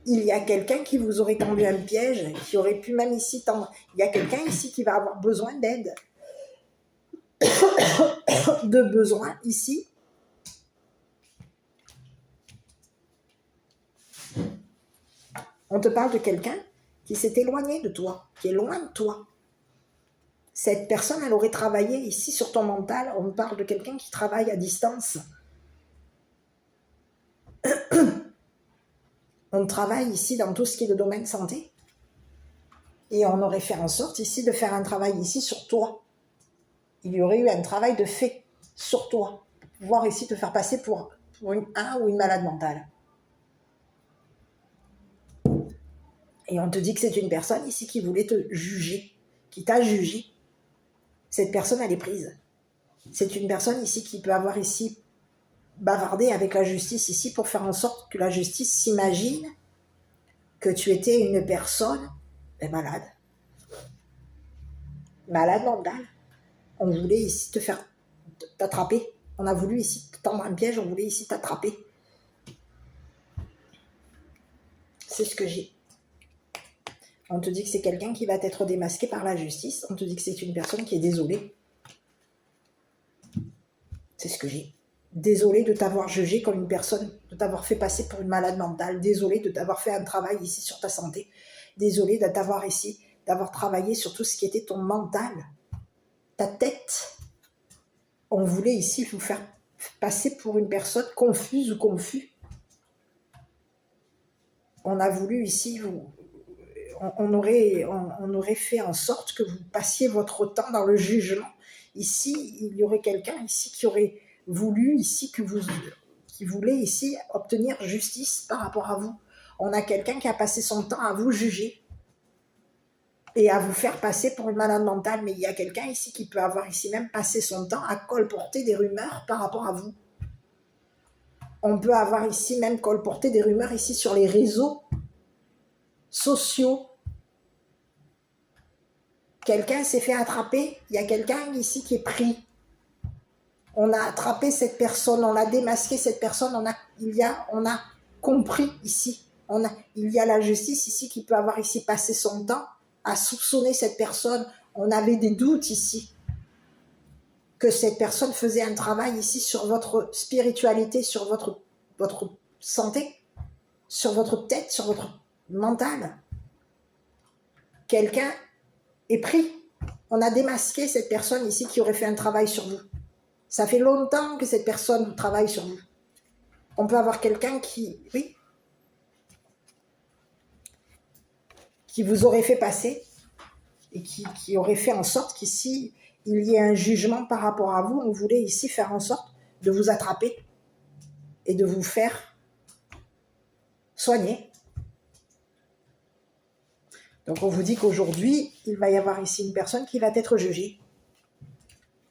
Il y a quelqu'un qui vous aurait tendu un piège, qui aurait pu même ici tendre. Il y a quelqu'un ici qui va avoir besoin d'aide. De besoin ici. On te parle de quelqu'un qui s'est éloigné de toi, qui est loin de toi. Cette personne, elle aurait travaillé ici sur ton mental. On parle de quelqu'un qui travaille à distance. On travaille ici dans tout ce qui est le domaine santé. Et on aurait fait en sorte ici de faire un travail ici sur toi. Il y aurait eu un travail de fait sur toi. Pour pouvoir ici te faire passer pour un ou une malade mentale. Et on te dit que c'est une personne ici qui voulait te juger, qui t'a jugé. Cette personne, elle est prise. C'est une personne ici qui peut avoir ici bavardé avec la justice ici pour faire en sorte que la justice s'imagine que tu étais une personne malade. Malade mentale. On voulait ici te faire t'attraper. On a voulu ici te tendre un piège, on voulait ici t'attraper. C'est ce que j'ai. On te dit que c'est quelqu'un qui va être démasqué par la justice. On te dit que c'est une personne qui est désolée. C'est ce que j'ai. Désolée de t'avoir jugé comme une personne, de t'avoir fait passer pour une malade mentale. Désolée de t'avoir fait un travail ici sur ta santé. Désolée de t'avoir ici, d'avoir travaillé sur tout ce qui était ton mental. Ta tête. On voulait ici vous faire passer pour une personne confuse ou confus. On a voulu ici on aurait fait en sorte que vous passiez votre temps dans le jugement. Ici, il y aurait quelqu'un ici qui aurait voulu ici qui voulait ici obtenir justice par rapport à vous. On a quelqu'un qui a passé son temps à vous juger et à vous faire passer pour une malade mentale, mais il y a quelqu'un ici qui peut avoir ici même passé son temps à colporter des rumeurs par rapport à vous. On peut avoir ici même colporté des rumeurs ici sur les réseaux sociaux. Quelqu'un s'est fait attraper, il y a quelqu'un ici qui est pris. On a attrapé cette personne, on a démasqué cette personne, on a compris ici. Il y a la justice ici qui peut avoir ici passé son temps à soupçonner cette personne. On avait des doutes ici que cette personne faisait un travail ici sur votre spiritualité, sur votre santé, sur votre tête, sur votre mental. Quelqu'un est pris. On a démasqué cette personne ici qui aurait fait un travail sur vous. Ça fait longtemps que cette personne travaille sur vous. On peut avoir quelqu'un qui vous aurait fait passer et qui aurait fait en sorte qu'ici, il y ait un jugement par rapport à vous. On voulait ici faire en sorte de vous attraper et de vous faire soigner. Donc on vous dit qu'aujourd'hui, il va y avoir ici une personne qui va être jugée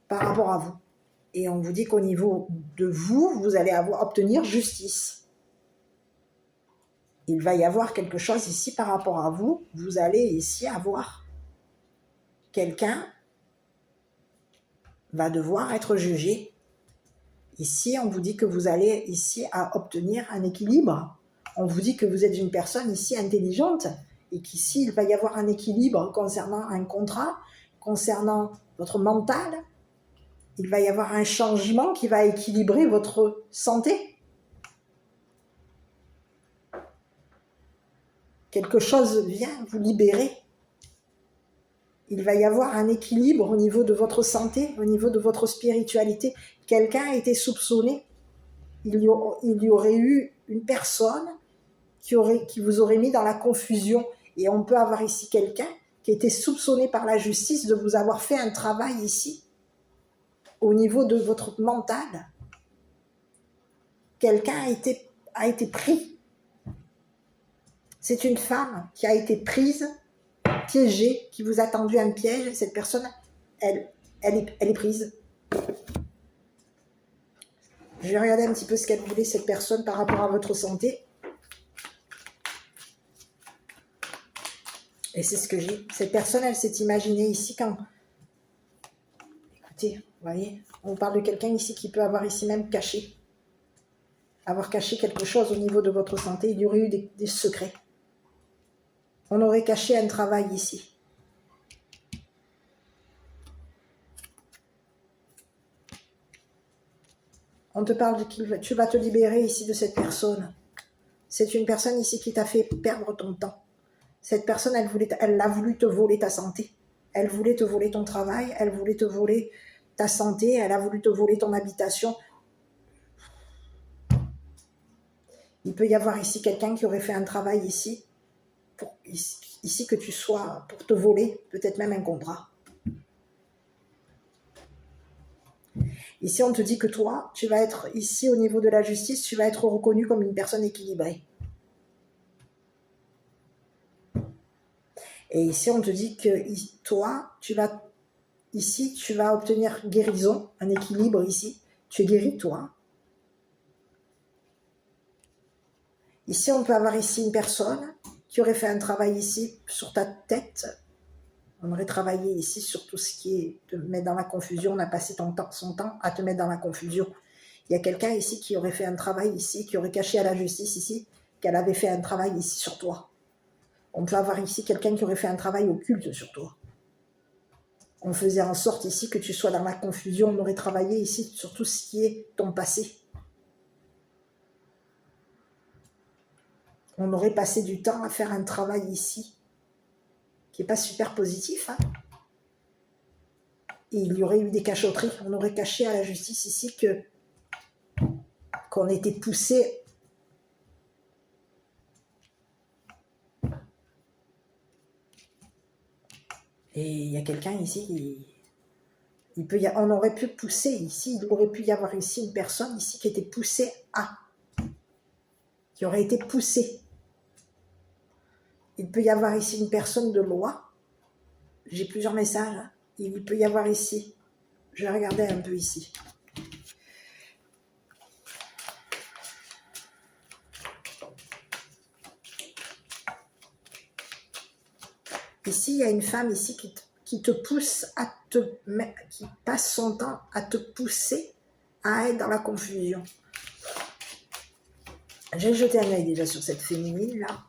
par rapport à vous. Et on vous dit qu'au niveau de vous, vous allez obtenir justice. Il va y avoir quelque chose ici par rapport à vous. Vous allez ici avoir quelqu'un va devoir être jugé. Ici, on vous dit que vous allez ici à obtenir un équilibre. On vous dit que vous êtes une personne ici intelligente et qu'ici, il va y avoir un équilibre concernant un contrat, concernant votre mental. Il va y avoir un changement qui va équilibrer votre santé. Quelque chose vient vous libérer. Il va y avoir un équilibre au niveau de votre santé, au niveau de votre spiritualité. Quelqu'un a été soupçonné. Il y aurait eu une personne qui vous aurait mis dans la confusion. Et on peut avoir ici quelqu'un qui a été soupçonné par la justice de vous avoir fait un travail ici, au niveau de votre mental. Quelqu'un a été pris. C'est une femme qui a été prise, piégée, qui vous a tendu un piège. Cette personne, elle est prise. Je vais regarder un petit peu ce qu'elle voulait, cette personne, par rapport à votre santé. Et c'est ce que j'ai. Cette personne, elle s'est imaginée ici quand... Écoutez, vous voyez, on parle de quelqu'un ici qui peut avoir ici même caché. Avoir caché quelque chose au niveau de votre santé. Il y aurait eu des secrets. On aurait caché un travail ici. On te parle de tu vas te libérer ici de cette personne. C'est une personne ici qui t'a fait perdre ton temps. Cette personne, elle a voulu te voler ta santé. Elle voulait te voler ton travail. Elle voulait te voler ta santé. Elle a voulu te voler ton habitation. Il peut y avoir ici quelqu'un qui aurait fait un travail ici, ici que tu sois, pour te voler, peut-être même un contrat. Ici, on te dit que toi, tu vas être, ici au niveau de la justice, tu vas être reconnu comme une personne équilibrée. Et ici, on te dit que toi, ici, tu vas obtenir guérison, un équilibre ici. Tu es guéri, toi. Ici, on peut avoir ici une personne qui aurait fait un travail ici sur ta tête. On aurait travaillé ici sur tout ce qui est te mettre dans la confusion. On a passé son temps à te mettre dans la confusion. Il y a quelqu'un ici qui aurait fait un travail ici, qui aurait caché à la justice ici, qu'elle avait fait un travail ici sur toi. On peut avoir ici quelqu'un qui aurait fait un travail occulte sur toi. On faisait en sorte ici que tu sois dans la confusion. On aurait travaillé ici sur tout ce qui est ton passé. On aurait passé du temps à faire un travail ici qui n'est pas super positif. Hein. Et il y aurait eu des cachotteries. On aurait caché à la justice ici qu'on était poussé et il y a quelqu'un ici on aurait pu pousser ici, il aurait pu y avoir ici une personne ici qui était poussée qui aurait été poussée. Il peut y avoir ici une personne de loi. J'ai plusieurs messages. Hein. Il peut y avoir ici. Je vais regarder un peu ici. Ici, il y a une femme ici qui te pousse qui passe son temps à te pousser à être dans la confusion. J'ai jeté un œil déjà sur cette féminine là.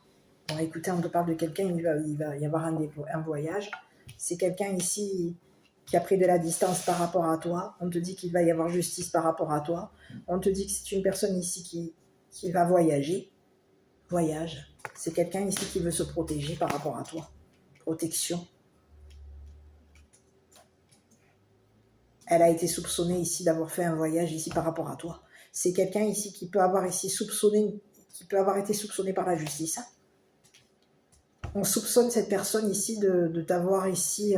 Bon, écoutez, on te parle de quelqu'un, il va y avoir un voyage. C'est quelqu'un ici qui a pris de la distance par rapport à toi. On te dit qu'il va y avoir justice par rapport à toi. On te dit que c'est une personne ici qui va voyager. Voyage. C'est quelqu'un ici qui veut se protéger par rapport à toi. Protection. Elle a été soupçonnée ici d'avoir fait un voyage ici par rapport à toi. C'est quelqu'un ici qui peut avoir ici soupçonné, qui peut avoir été soupçonné par la justice. Hein. On soupçonne cette personne ici de t'avoir ici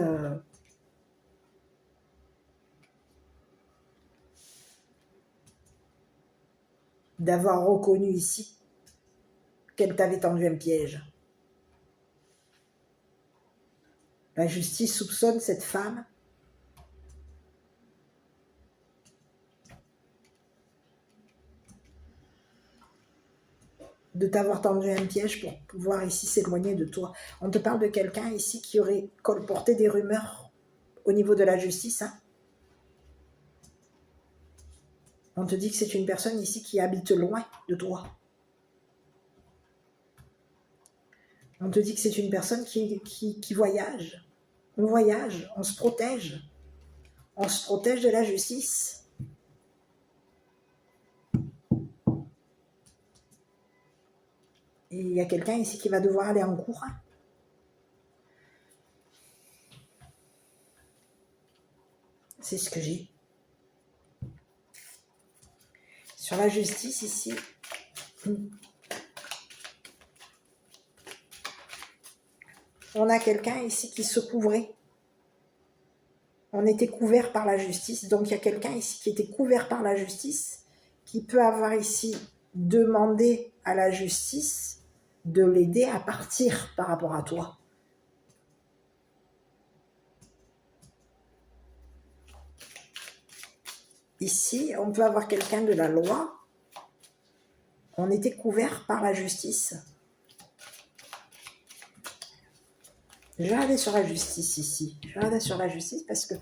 d'avoir reconnu ici qu'elle t'avait tendu un piège. La justice soupçonne cette femme de t'avoir tendu un piège pour pouvoir ici s'éloigner de toi. On te parle de quelqu'un ici qui aurait colporté des rumeurs au niveau de la justice. Hein. On te dit que c'est une personne ici qui habite loin de toi. On te dit que c'est une personne qui voyage. On voyage, on se protège. On se protège de la justice. Et il y a quelqu'un ici qui va devoir aller en cours. C'est ce que j'ai. Sur la justice ici, on a quelqu'un ici qui se couvrait. On était couvert par la justice. Donc il y a quelqu'un ici qui était couvert par la justice, qui peut avoir ici demandé à la justice de l'aider à partir par rapport à toi. Ici, on peut avoir quelqu'un de la loi. On était couvert par la justice. Je vais regarder sur la justice ici. Je vais regarder sur la justice parce que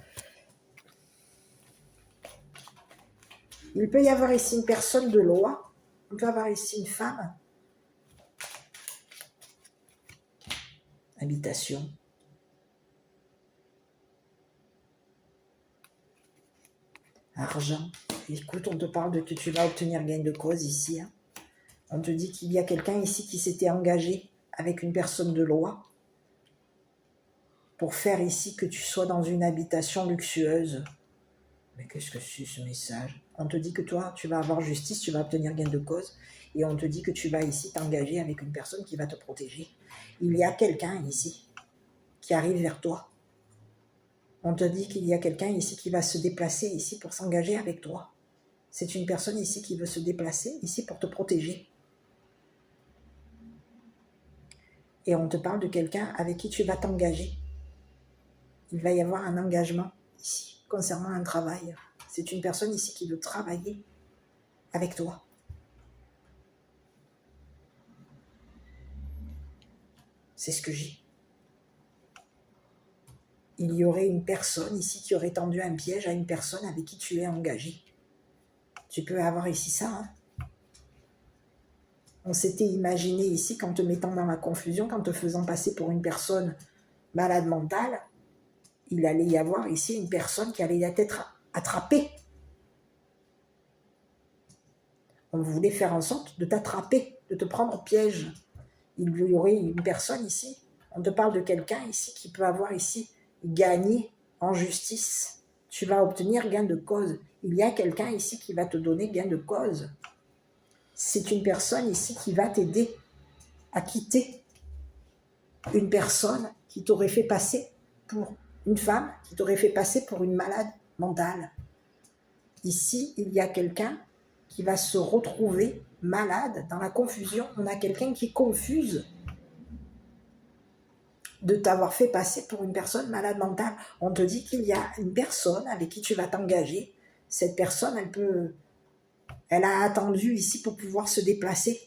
il peut y avoir ici une personne de loi. On peut avoir ici une femme. Habitation. Argent. Écoute, on te parle de que tu vas obtenir gain de cause ici. Hein. On te dit qu'il y a quelqu'un ici qui s'était engagé avec une personne de loi pour faire ici que tu sois dans une habitation luxueuse. Mais qu'est-ce que c'est ce message? On te dit que toi, tu vas avoir justice, tu vas obtenir gain de cause, et on te dit que tu vas ici t'engager avec une personne qui va te protéger. Il y a quelqu'un ici qui arrive vers toi. On te dit qu'il y a quelqu'un ici qui va se déplacer ici pour s'engager avec toi. C'est une personne ici qui veut se déplacer ici pour te protéger. Et on te parle de quelqu'un avec qui tu vas t'engager. Il va y avoir un engagement ici concernant un travail. C'est une personne ici qui veut travailler avec toi. C'est ce que j'ai. Il y aurait une personne ici qui aurait tendu un piège à une personne avec qui tu es engagé. Tu peux avoir ici ça. Hein. On s'était imaginé ici qu'en te mettant dans la confusion, qu'en te faisant passer pour une personne malade mentale, il allait y avoir ici une personne qui allait être attrapée. On voulait faire en sorte de t'attraper, de te prendre au piège. Il y aurait une personne ici, on te parle de quelqu'un ici qui peut avoir ici gagné en justice. Tu vas obtenir gain de cause. Il y a quelqu'un ici qui va te donner gain de cause. C'est une personne ici qui va t'aider à quitter une personne qui t'aurait fait passer pour une femme, qui t'aurait fait passer pour une malade mentale. Ici, il y a quelqu'un qui va se retrouver malade dans la confusion. On a quelqu'un qui confuse de t'avoir fait passer pour une personne malade mentale. On te dit qu'il y a une personne avec qui tu vas t'engager. Cette personne, elle a attendu ici pour pouvoir se déplacer.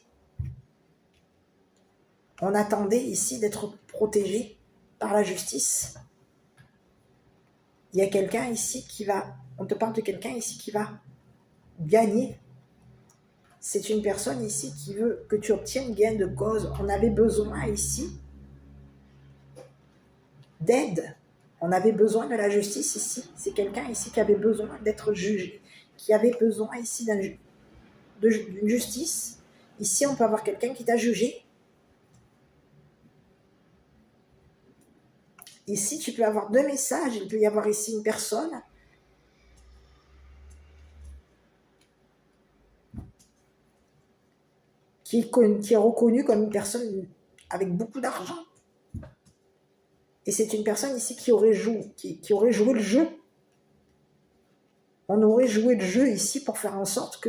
On attendait ici d'être protégé par la justice. Il y a quelqu'un ici on te parle de quelqu'un ici qui va gagner. C'est une personne ici qui veut que tu obtiennes gain de cause. On avait besoin ici d'aide. On avait besoin de la justice ici. C'est quelqu'un ici qui avait besoin d'être jugé, qui avait besoin ici d'une justice. Ici, on peut avoir quelqu'un qui t'a jugé. Ici, tu peux avoir deux messages. Il peut y avoir ici une personne qui est reconnue comme une personne avec beaucoup d'argent. Et c'est une personne ici qui aurait joué le jeu. On aurait joué le jeu ici pour faire en sorte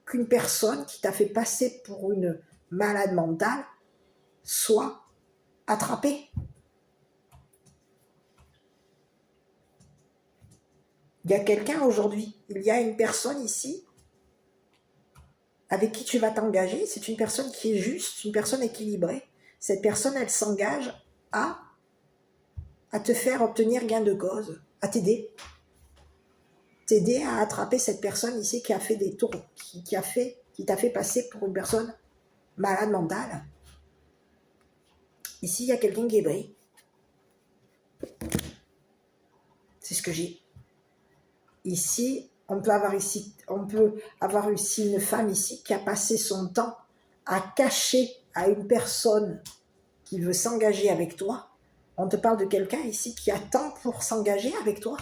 qu'une personne qui t'a fait passer pour une malade mentale soit attrapée. Il y a quelqu'un aujourd'hui, il y a une personne ici avec qui tu vas t'engager. C'est une personne qui est juste, une personne équilibrée. Cette personne, elle s'engage à te faire obtenir gain de cause, à t'aider à attraper cette personne ici qui a fait des tours, qui t'a fait passer pour une personne malade mentale. Ici, il y a quelqu'un qui est bris. C'est ce que j'ai. Ici, on peut avoir ici une femme ici qui a passé son temps à cacher à une personne qui veut s'engager avec toi. On te parle de quelqu'un ici qui attend pour s'engager avec toi.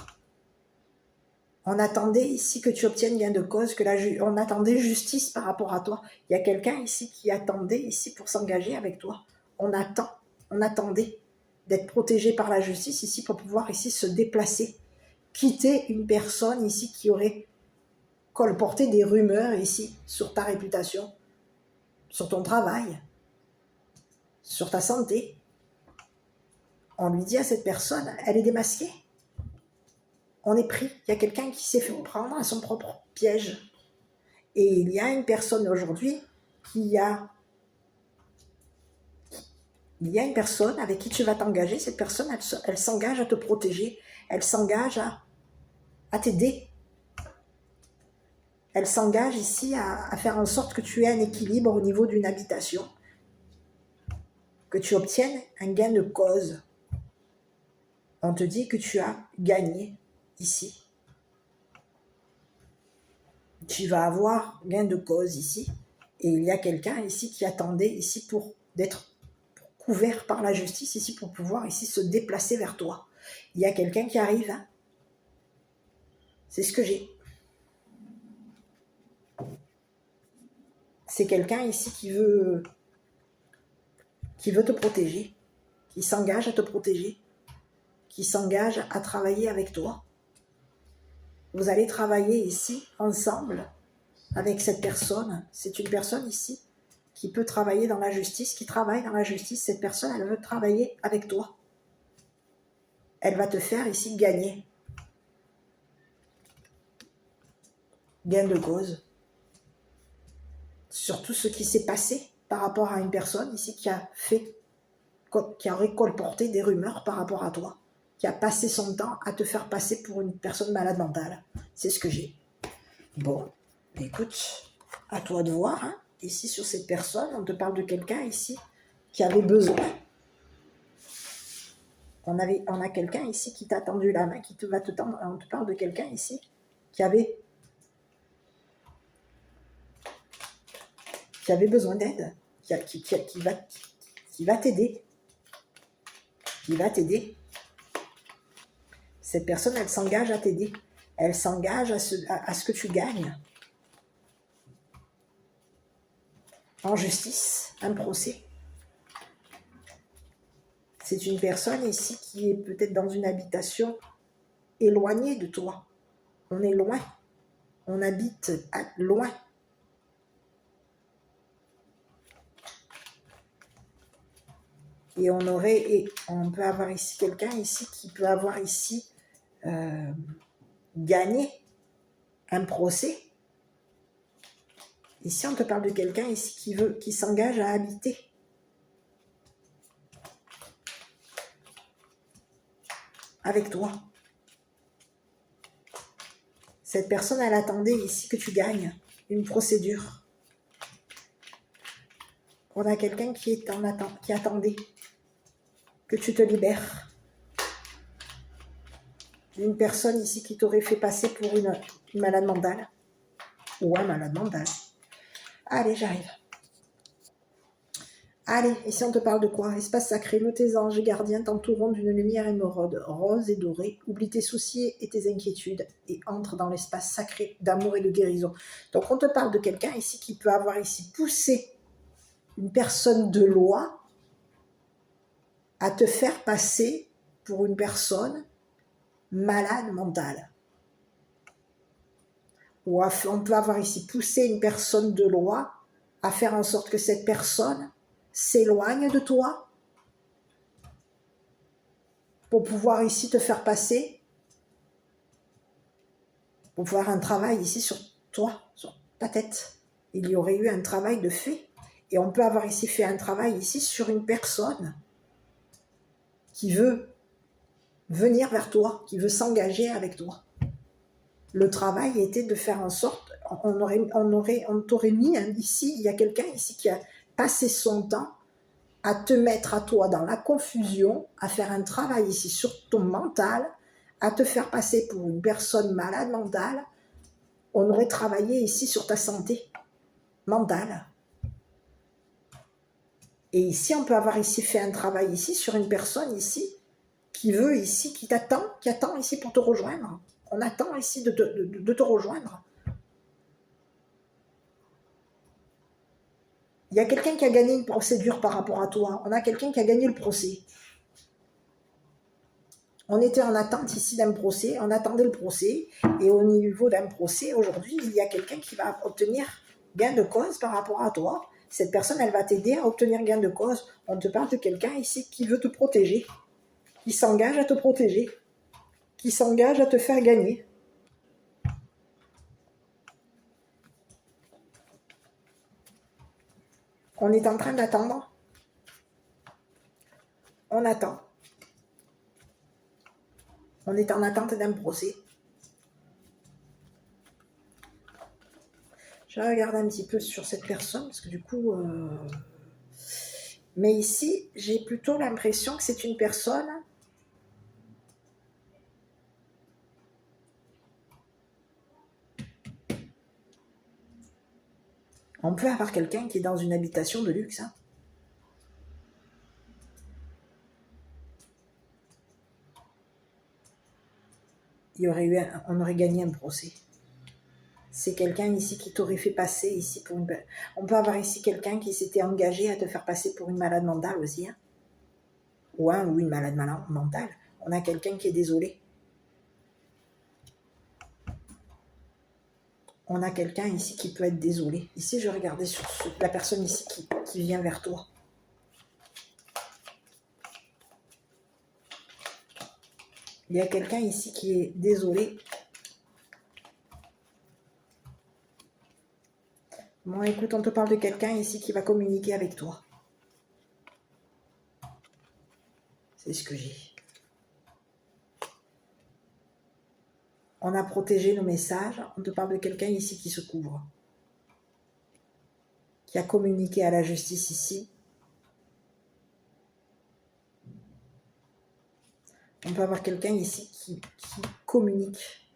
On attendait ici que tu obtiennes gain de cause, on attendait justice par rapport à toi. Il y a quelqu'un ici qui attendait ici pour s'engager avec toi. On attendait d'être protégé par la justice ici pour pouvoir ici se déplacer, quitter une personne ici qui aurait colporté des rumeurs ici sur ta réputation, sur ton travail, sur ta santé. On lui dit à cette personne, elle est démasquée. On est pris. Il y a quelqu'un qui s'est fait prendre à son propre piège. Et il y a une personne aujourd'hui il y a une personne avec qui tu vas t'engager. Cette personne, elle s'engage à te protéger. Elle s'engage à t'aider. Elle s'engage ici à faire en sorte que tu aies un équilibre au niveau d'une habitation. Que tu obtiennes un gain de cause. On te dit que tu as gagné ici. Tu vas avoir gain de cause ici. Et il y a quelqu'un ici qui attendait ici pour d'être couvert par la justice ici pour pouvoir ici se déplacer vers toi. Il y a quelqu'un qui arrive. Hein. C'est ce que j'ai. C'est quelqu'un ici qui veut te protéger, qui s'engage à te protéger, qui s'engage à travailler avec toi. Vous allez travailler ici ensemble avec cette personne. C'est une personne ici qui peut travailler dans la justice, qui travaille dans la justice. Cette personne, elle veut travailler avec toi. Elle va te faire ici gagner. Gain de cause. Sur tout ce qui s'est passé par rapport à une personne ici qui aurait colporté des rumeurs par rapport à toi, qui a passé son temps à te faire passer pour une personne malade mentale. C'est ce que j'ai. Bon, écoute, à toi de voir. Hein. Ici, sur cette personne, on te parle de quelqu'un ici qui avait besoin. On a quelqu'un ici qui t'a tendu la main, va te tendre. On te parle de quelqu'un ici qui avait besoin d'aide, qui va t'aider. Qui va t'aider. Cette personne, elle s'engage à t'aider. Elle s'engage à ce que tu gagnes. En justice, un procès. C'est une personne ici qui est peut-être dans une habitation éloignée de toi. On est loin. On habite loin. Et on peut avoir ici quelqu'un ici qui peut avoir ici gagné un procès. Ici, on te parle de quelqu'un ici qui s'engage à habiter. Avec toi. Cette personne, elle attendait ici que tu gagnes une procédure. On a quelqu'un qui attendait que tu te libères d'une personne ici qui t'aurait fait passer pour une malade mentale ou un malade mental. Allez, j'arrive. Allez, ici on te parle de quoi? Espace sacré, nous tes anges et gardiens t'entoureront d'une lumière émeraude, rose et dorée. Oublie tes soucis et tes inquiétudes et entre dans l'espace sacré d'amour et de guérison. Donc on te parle de quelqu'un ici qui peut avoir ici poussé une personne de loi à te faire passer pour une personne malade mentale. Ou on peut avoir ici poussé une personne de loi à faire en sorte que cette personne s'éloigne de toi pour pouvoir ici te faire passer, pour pouvoir un travail ici sur toi, sur ta tête. Il y aurait eu un travail de fait. Et on peut avoir ici fait un travail ici sur une personne qui veut venir vers toi, qui veut s'engager avec toi. Le travail était de faire en sorte, on t'aurait mis ici, il y a quelqu'un ici qui a passé son temps à te mettre à toi dans la confusion, à faire un travail ici sur ton mental, à te faire passer pour une personne malade mentale. On aurait travaillé ici sur ta santé mentale. Et ici, on peut avoir ici fait un travail ici sur une personne ici qui veut ici, qui t'attend, qui attend ici pour te rejoindre. On attend ici de te rejoindre. Il y a quelqu'un qui a gagné une procédure par rapport à toi. On a quelqu'un qui a gagné le procès. On était en attente ici d'un procès, on attendait le procès, et au niveau d'un procès, aujourd'hui, il y a quelqu'un qui va obtenir gain de cause par rapport à toi. Cette personne, elle va t'aider à obtenir gain de cause. On te parle de quelqu'un ici qui veut te protéger, qui s'engage à te protéger, qui s'engage à te faire gagner. On est en train d'attendre. On attend. On est en attente d'un procès. Je regarde un petit peu sur cette personne, parce que du coup... Mais ici, j'ai plutôt l'impression que c'est une personne... On peut avoir quelqu'un qui est dans une habitation de luxe. Hein. On aurait gagné un procès. C'est quelqu'un ici qui t'aurait fait passer ici pour une... On peut avoir ici quelqu'un qui s'était engagé à te faire passer pour une malade mentale aussi. Hein. Ou une malade mentale. On a quelqu'un qui est désolé. On a quelqu'un ici qui peut être désolé. Ici, je regardais sur la personne ici qui vient vers toi. Il y a quelqu'un ici qui est désolé. Bon, écoute, on te parle de quelqu'un ici qui va communiquer avec toi. C'est ce que j'ai. On a protégé nos messages. On te parle de quelqu'un ici qui se couvre. Qui a communiqué à la justice ici. On peut avoir quelqu'un ici qui communique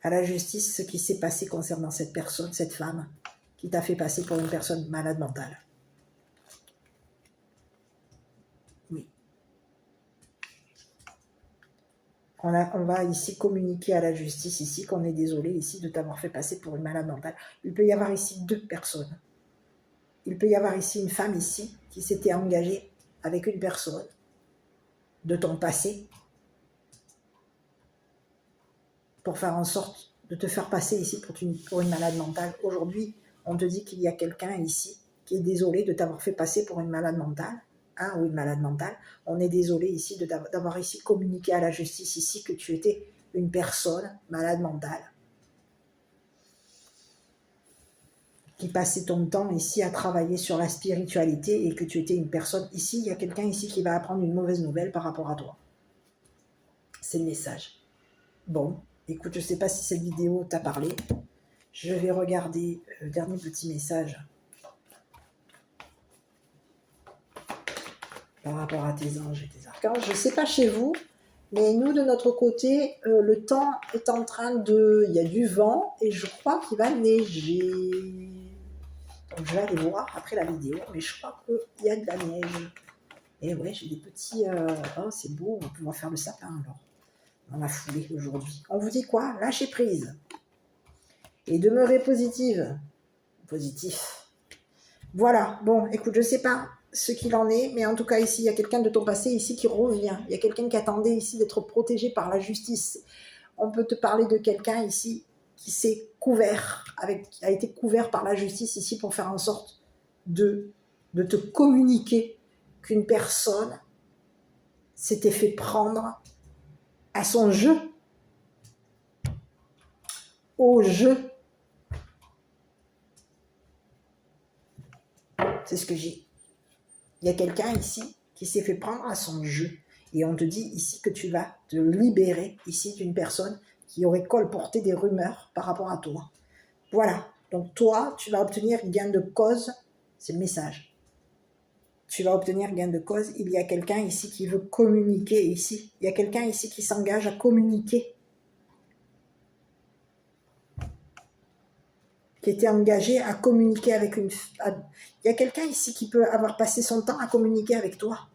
à la justice ce qui s'est passé concernant cette personne, cette femme, qui t'a fait passer pour une personne malade mentale. Oui. On va ici communiquer à la justice ici qu'on est désolé ici de t'avoir fait passer pour une malade mentale. Il peut y avoir ici 2 personnes. Il peut y avoir ici une femme ici qui s'était engagée avec une personne de ton passé pour faire en sorte de te faire passer ici pour une malade mentale. Aujourd'hui, on te dit qu'il y a quelqu'un ici qui est désolé de t'avoir fait passer pour une malade mentale, ou une malade mentale. On est désolé ici d'avoir ici communiqué à la justice ici que tu étais une personne malade mentale qui passait ton temps ici à travailler sur la spiritualité et que tu étais une personne ici. Il y a quelqu'un ici qui va apprendre une mauvaise nouvelle par rapport à toi. C'est le message. Bon, écoute, je ne sais pas si cette vidéo t'a parlé. Je vais regarder le dernier petit message par rapport à tes anges et tes archanges. Je ne sais pas chez vous, mais nous, de notre côté, le temps est en train de... Il y a du vent et je crois qu'il va neiger. Donc, je vais aller voir après la vidéo, mais je crois qu'il y a de la neige. Et ouais, j'ai des petits... Oh, c'est beau, on va pouvoir faire le sapin alors. Dans la foulée aujourd'hui. On vous dit quoi? Lâchez prise. Et demeurez positive. Positif. Voilà. Bon, écoute, je ne sais pas ce qu'il en est, mais en tout cas, ici, il y a quelqu'un de ton passé ici qui revient. Il y a quelqu'un qui attendait ici d'être protégé par la justice. On peut te parler de quelqu'un ici qui s'est couvert, a été couvert par la justice ici pour faire en sorte de te communiquer qu'une personne s'était fait prendre à son jeu, au jeu. C'est ce que j'ai. Il y a quelqu'un ici qui s'est fait prendre à son jeu. Et on te dit ici que tu vas te libérer ici d'une personne qui aurait colporté des rumeurs par rapport à toi. Voilà. Donc toi, tu vas obtenir gain de cause. C'est le message. tu vas obtenir gain de cause. Il y a quelqu'un ici qui veut communiquer ici. Il y a quelqu'un ici qui s'engage à communiquer. Qui était engagé à communiquer avec une... Il y a quelqu'un ici qui peut avoir passé son temps à communiquer avec toi.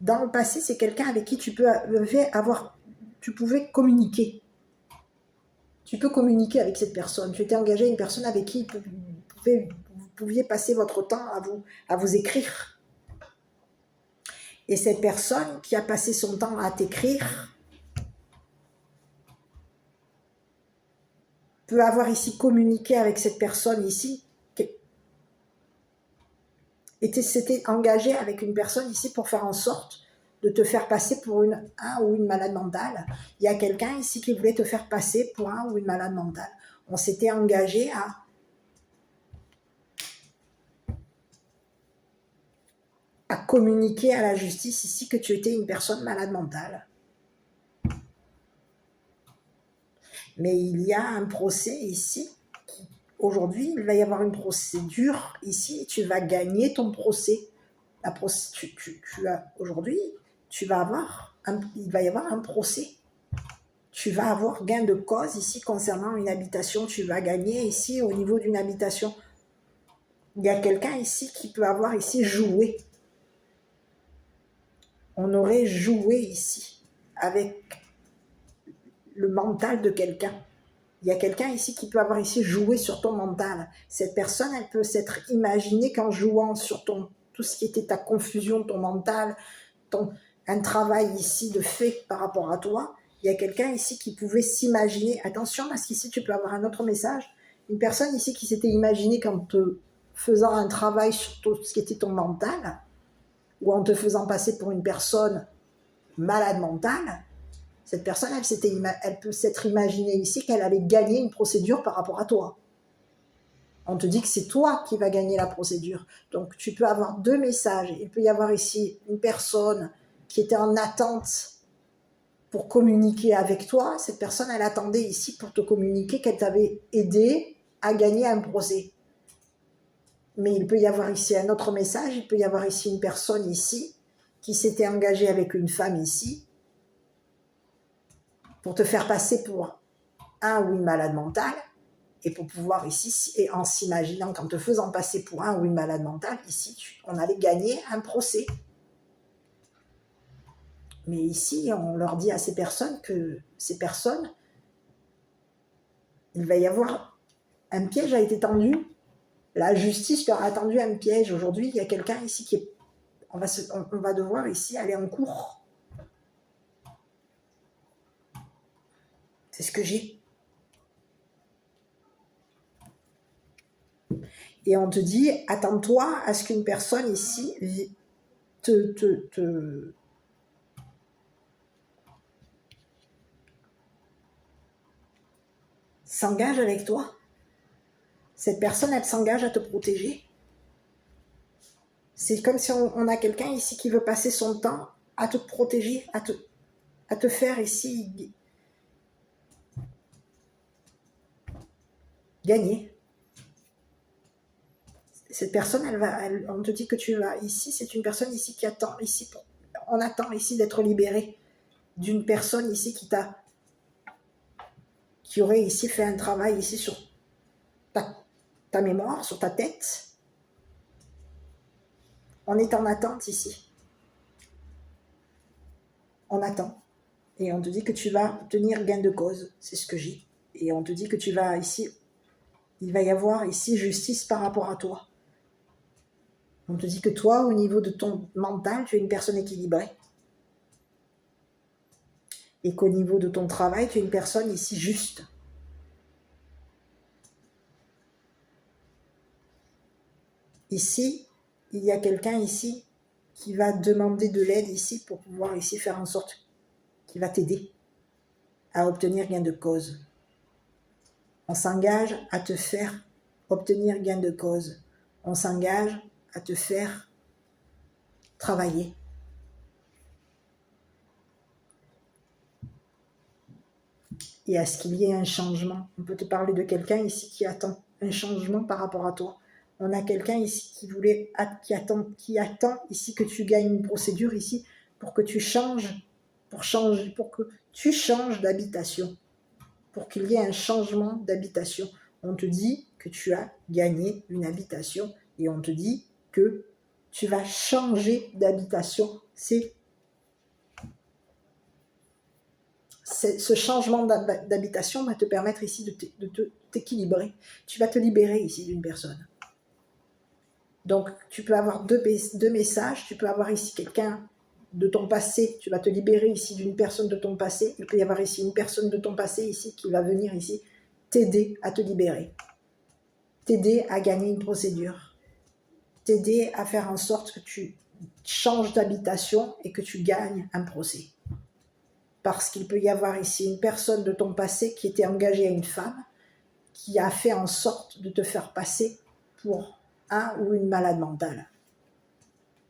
Dans le passé, c'est quelqu'un avec qui tu pouvais communiquer. Tu peux communiquer avec cette personne. Tu étais engagé à une personne avec qui vous pouviez passer votre temps à vous écrire. Et cette personne qui a passé son temps à t'écrire peut avoir ici communiqué avec cette personne ici, et s'était engagé avec une personne ici pour faire en sorte de te faire passer pour un ou une malade mentale. Il y a quelqu'un ici qui voulait te faire passer pour un ou une malade mentale. On s'était engagé à communiquer à la justice ici que tu étais une personne malade mentale. Mais il y a un procès ici. Aujourd'hui, il va y avoir une procédure ici et tu vas gagner ton procès. Aujourd'hui, il va y avoir un procès. Tu vas avoir gain de cause ici concernant une habitation. Tu vas gagner ici au niveau d'une habitation. Il y a quelqu'un ici qui peut avoir ici joué. On aurait joué ici avec le mental de quelqu'un. Il y a quelqu'un ici qui peut avoir ici joué sur ton mental. Cette personne, elle peut s'être imaginée qu'en jouant sur tout ce qui était ta confusion, ton mental, un travail ici de fait par rapport à toi, il y a quelqu'un ici qui pouvait s'imaginer, attention parce qu'ici tu peux avoir un autre message, une personne ici qui s'était imaginée qu'en te faisant un travail sur tout ce qui était ton mental, ou en te faisant passer pour une personne malade mentale, cette personne, elle peut s'être imaginée ici qu'elle allait gagner une procédure par rapport à toi. On te dit que c'est toi qui vas gagner la procédure. Donc, tu peux avoir deux messages. Il peut y avoir ici une personne qui était en attente pour communiquer avec toi. Cette personne, elle attendait ici pour te communiquer qu'elle t'avait aidé à gagner un procès. Mais il peut y avoir ici un autre message. Il peut y avoir ici une personne ici qui s'était engagée avec une femme ici pour te faire passer pour un ou une malade mentale, et pour pouvoir ici, et en s'imaginant qu'en te faisant passer pour un ou une malade mentale, ici, on allait gagner un procès. Mais ici, on leur dit à ces personnes que ces personnes, il va y avoir un piège a été tendu, la justice leur a tendu un piège. Aujourd'hui, il y a quelqu'un ici qui est... On va devoir ici aller en cours. C'est ce que j'ai. Et on te dit, attends-toi à ce qu'une personne ici s'engage avec toi. Cette personne, elle s'engage à te protéger. C'est comme si on a quelqu'un ici qui veut passer son temps à te protéger, à te faire ici gagner. Cette personne, on te dit que tu vas ici, c'est une personne ici qui attend ici, on attend ici d'être libéré d'une personne ici qui aurait ici fait un travail ici sur ta mémoire, sur ta tête. On est en attente ici. On attend. Et on te dit que tu vas obtenir gain de cause. C'est ce que j'ai. Et on te dit que tu vas ici, il va y avoir ici justice par rapport à toi. On te dit que toi, au niveau de ton mental, tu es une personne équilibrée. Et qu'au niveau de ton travail, tu es une personne ici juste. Ici, il y a quelqu'un ici qui va demander de l'aide ici pour pouvoir ici faire en sorte qu'il va t'aider à obtenir gain de cause. On s'engage à te faire obtenir gain de cause. On s'engage à te faire travailler. Et à ce qu'il y ait un changement. On peut te parler de quelqu'un ici qui attend un changement par rapport à toi. On a quelqu'un ici qui attend ici que tu gagnes une procédure ici pour que tu changes, pour que tu changes d'habitation, pour qu'il y ait un changement d'habitation. On te dit que tu as gagné une habitation et on te dit que tu vas changer d'habitation. Ce changement d'habitation va te permettre ici de t'équilibrer. Tu vas te libérer ici d'une personne. Donc, tu peux avoir deux messages. Tu peux avoir ici quelqu'un de ton passé. Tu vas te libérer ici d'une personne de ton passé. Il peut y avoir ici une personne de ton passé ici qui va venir ici t'aider à te libérer. T'aider à gagner une procédure. T'aider à faire en sorte que tu changes d'habitation et que tu gagnes un procès. Parce qu'il peut y avoir ici une personne de ton passé qui était engagée à une femme, qui a fait en sorte de te faire passer pour un ou une malade mentale.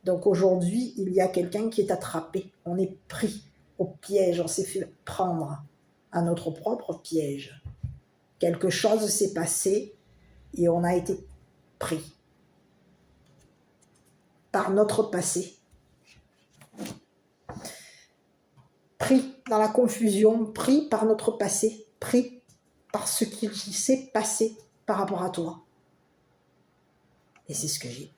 Donc aujourd'hui, il y a quelqu'un qui est attrapé, on est pris au piège, on s'est fait prendre à notre propre piège. Quelque chose s'est passé et on a été pris par notre passé. Pris dans la confusion, pris par notre passé, pris par ce qui s'est passé par rapport à toi. Et c'est ce que j'ai.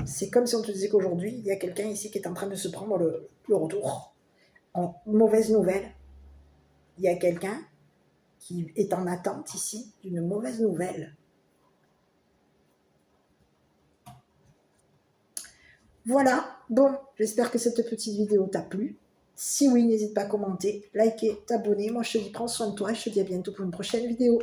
C'est comme si on te disait qu'aujourd'hui, il y a quelqu'un ici qui est en train de se prendre le retour. En mauvaise nouvelle, il y a quelqu'un qui est en attente ici d'une mauvaise nouvelle. Voilà, bon, j'espère que cette petite vidéo t'a plu. Si oui, n'hésite pas à commenter, liker, t'abonner. Moi, je te dis prends soin de toi et je te dis à bientôt pour une prochaine vidéo.